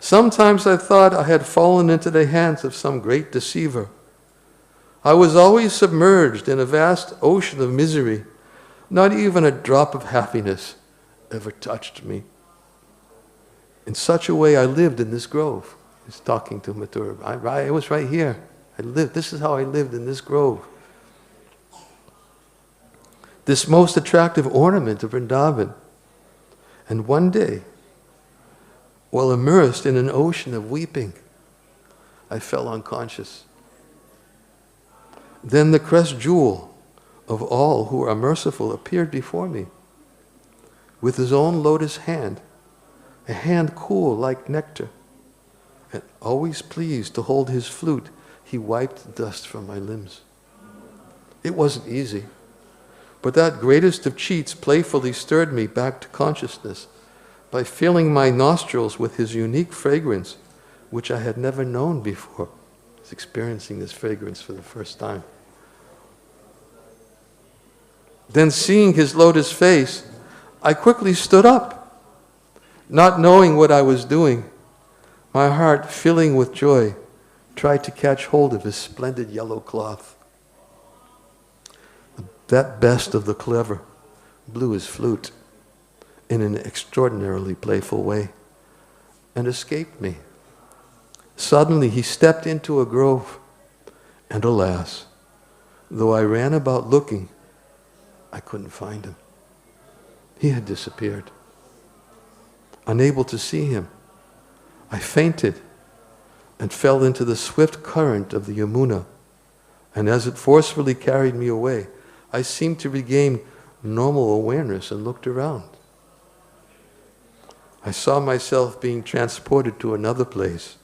Sometimes I thought I had fallen into the hands of some great deceiver. I was always submerged in a vast ocean of misery. Not even a drop of happiness ever touched me. In such a way I lived in this grove. He's talking to Mathura. I was right here. This is how I lived in this grove. This most attractive ornament of Vrindavan. And one day, while immersed in an ocean of weeping, I fell unconscious. Then the crest jewel of all who are merciful appeared before me. With his own lotus hand, a hand cool like nectar, and always pleased to hold his flute, he wiped the dust from my limbs. It wasn't easy, but that greatest of cheats playfully stirred me back to consciousness by filling my nostrils with his unique fragrance, which I had never known before. I was experiencing this fragrance for the first time. Then seeing his lotus face, I quickly stood up, not knowing what I was doing. My heart, filling with joy, tried to catch hold of his splendid yellow cloth. That best of the clever blew his flute in an extraordinarily playful way and escaped me. Suddenly he stepped into a grove, and alas, though I ran about looking, I couldn't find him. He had disappeared. Unable to see him, I fainted and fell into the swift current of the Yamuna. And as it forcefully carried me away, I seemed to regain normal awareness and looked around. I saw myself being transported to another place,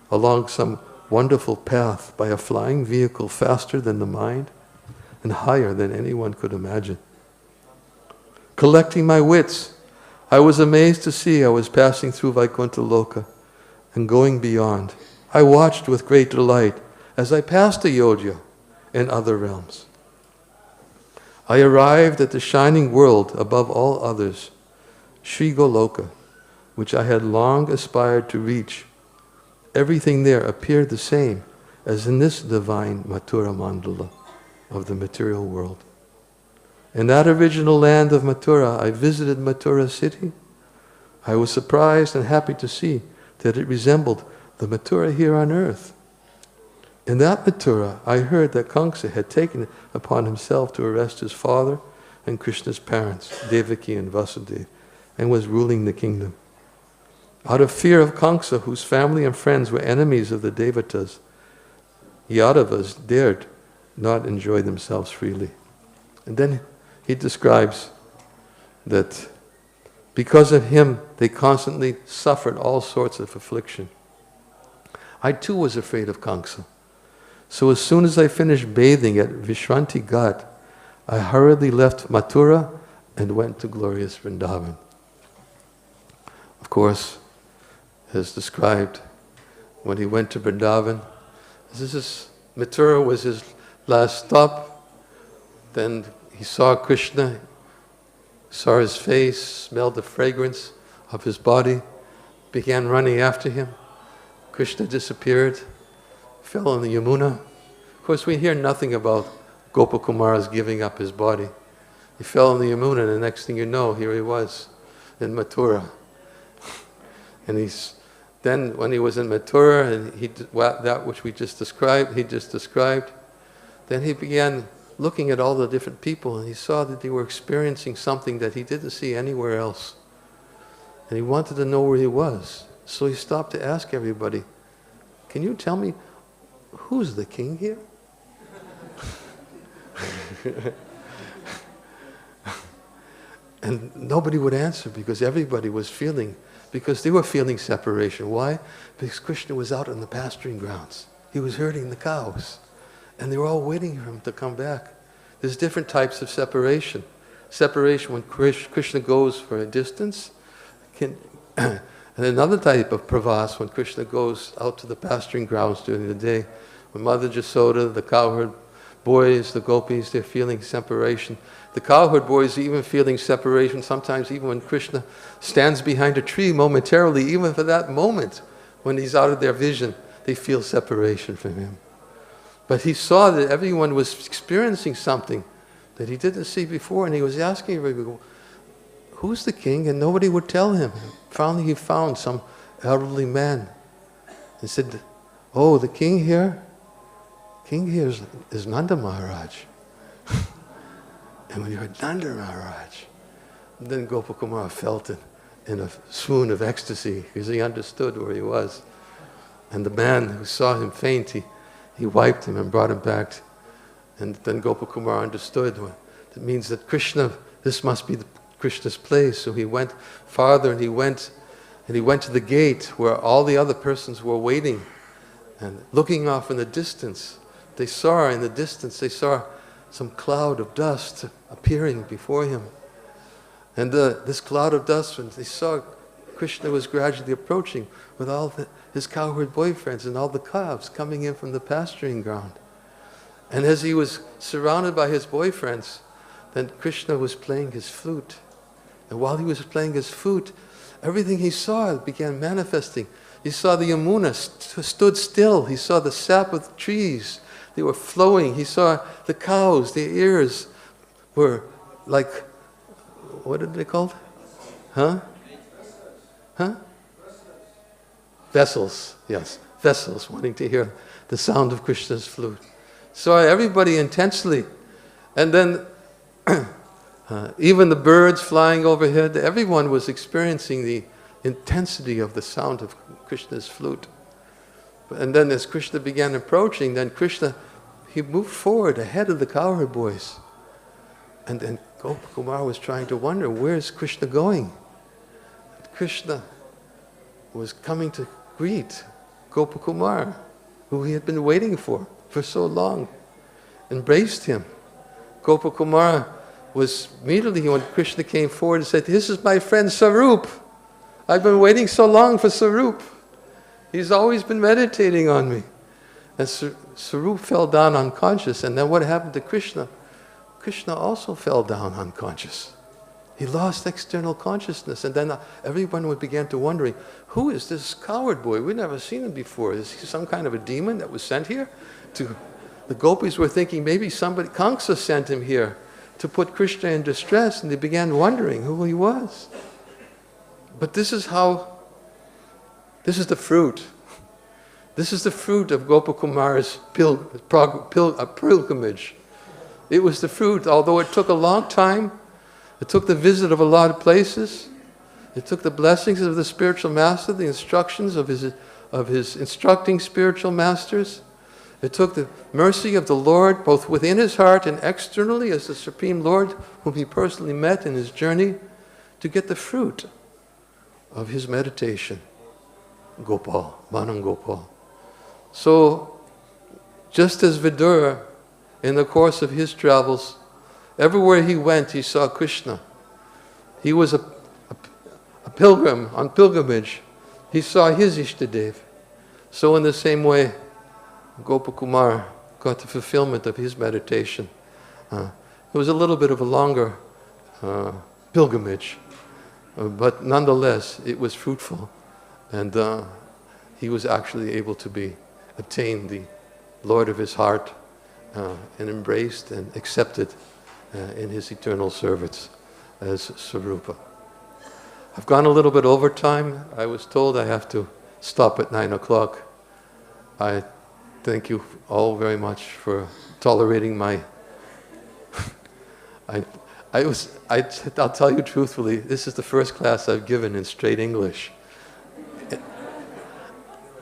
along some wonderful path by a flying vehicle faster than the mind and higher than anyone could imagine. Collecting my wits, I was amazed to see I was passing through Vaikuntha Loka and going beyond. I watched with great delight as I passed Ayodhya and other realms. I arrived at the shining world above all others, Sri Goloka, which I had long aspired to reach. Everything there appeared the same as in this divine Mathura Mandala of the material world. In that original land of Mathura, I visited Mathura city. I was surprised and happy to see that it resembled the Mathura here on earth. In that Mathura, I heard that Kamsa had taken it upon himself to arrest his father and Krishna's parents, Devaki and Vasudeva, and was ruling the kingdom. Out of fear of Kamsa, whose family and friends were enemies of the Devatas, Yadavas dared not enjoy themselves freely. And then he describes that because of him, they constantly suffered all sorts of affliction. I too was afraid of Kamsa. So as soon as I finished bathing at Vishranti Ghat, I hurriedly left Mathura and went to glorious Vrindavan. Of course, as described, when he went to Vrindavan, Mathura was his last stop. Then he saw Krishna, saw his face, smelled the fragrance of his body, began running after him. Krishna disappeared, fell in the Yamuna. Of course, we hear nothing about Gopakumara's giving up his body. He fell in the Yamuna, and the next thing you know, here he was in Mathura. And then when he was in Mathura, and that which he just described, then he began looking at all the different people, and he saw that they were experiencing something that he didn't see anywhere else. And he wanted to know where he was. So he stopped to ask everybody, can you tell me, who's the king here? And nobody would answer because everybody was feeling, because they were feeling separation. Why? Because Krishna was out on the pasturing grounds. He was herding the cows. And they were all waiting for him to come back. There's different types of separation. Separation when Krishna goes for a distance. And another type of pravas when Krishna goes out to the pasturing grounds during the day. When Mother Jasoda, the cowherd boys, the gopis, they're feeling separation. The cowherd boys are even feeling separation sometimes even when Krishna stands behind a tree momentarily, even for that moment when he's out of their vision, they feel separation from him. But he saw that everyone was experiencing something that he didn't see before, and he was asking everybody, who's the king? And nobody would tell him. Finally he found some elderly man and said, oh, the king here? King here is Nanda Maharaj. And when he heard Nanda Maharaj, then Gopakumara felt it in a swoon of ecstasy because he understood where he was. And the man who saw him faint, he wiped him and brought him back. And then Gopakumara understood. It means that Krishna, this must be Krishna's place. So he went farther and he went to the gate where all the other persons were waiting. And looking off in the distance, they saw some cloud of dust appearing before him. And this cloud of dust, when they saw Krishna was gradually approaching with all his cowherd boyfriends and all the calves coming in from the pasturing ground. And as he was surrounded by his boyfriends, then Krishna was playing his flute. And while he was playing his flute, everything he saw began manifesting. He saw the Yamuna stood still. He saw the sap of the trees. They were flowing. He saw the cows, their ears were like, what are they called? Huh? Vessels, yes. Vessels, wanting to hear the sound of Krishna's flute. Saw everybody intensely. And then even the birds flying overhead, everyone was experiencing the intensity of the sound of Krishna's flute. And then as Krishna began approaching, then Krishna, he moved forward ahead of the cowherd boys. And then Gopakumara was trying to wonder, where's Krishna going? And Krishna was coming to greet Gopakumara, who he had been waiting for so long, embraced him. Gopakumara was immediately, when Krishna came forward and said, this is my friend Sarup. I've been waiting so long for Sarup. He's always been meditating on me. And Sarup fell down unconscious. And then what happened to Krishna? Krishna also fell down unconscious. He lost external consciousness. And then everyone began to wondering, who is this coward boy? We've never seen him before. Is he some kind of a demon that was sent here? The gopis were thinking maybe somebody, Kamsa sent him here to put Krishna in distress. And they began wondering who he was. But this is the fruit. This is the fruit of Gopakumara's pilgrimage. It was the fruit, although it took a long time. It took the visit of a lot of places. It took the blessings of the spiritual master, the instructions of his instructing spiritual masters. It took the mercy of the Lord, both within his heart and externally as the Supreme Lord, whom he personally met in his journey, to get the fruit of his meditation. Gopal, Manam Gopal. So, just as Vidura, in the course of his travels, everywhere he went, he saw Krishna. He was a pilgrim on pilgrimage. He saw his Ishtadev. So in the same way, Gopakumara got the fulfillment of his meditation. It was a little bit of a longer pilgrimage, but nonetheless, it was fruitful. And he was actually able to obtain the Lord of his heart and embraced and accepted in his eternal service as Sarupa. I've gone a little bit over time. I was told I have to stop at 9 o'clock. I thank you all very much for tolerating my... I'll tell you truthfully, this is the first class I've given in straight English.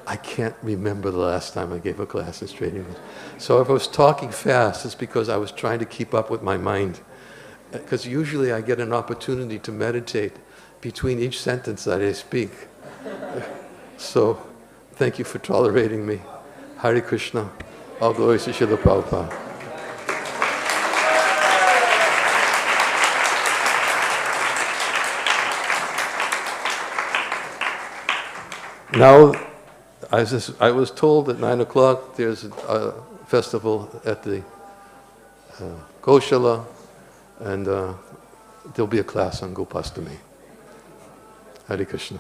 I can't remember the last time I gave a class in straight English. So if I was talking fast, it's because I was trying to keep up with my mind. because usually I get an opportunity to meditate between each sentence that I speak. So, thank you for tolerating me. Hare Krishna. All glories to Srila Prabhupada. Now, I was told at 9 o'clock there's a festival at the Goshala, and there'll be a class on Gopatami. Hare Krishna.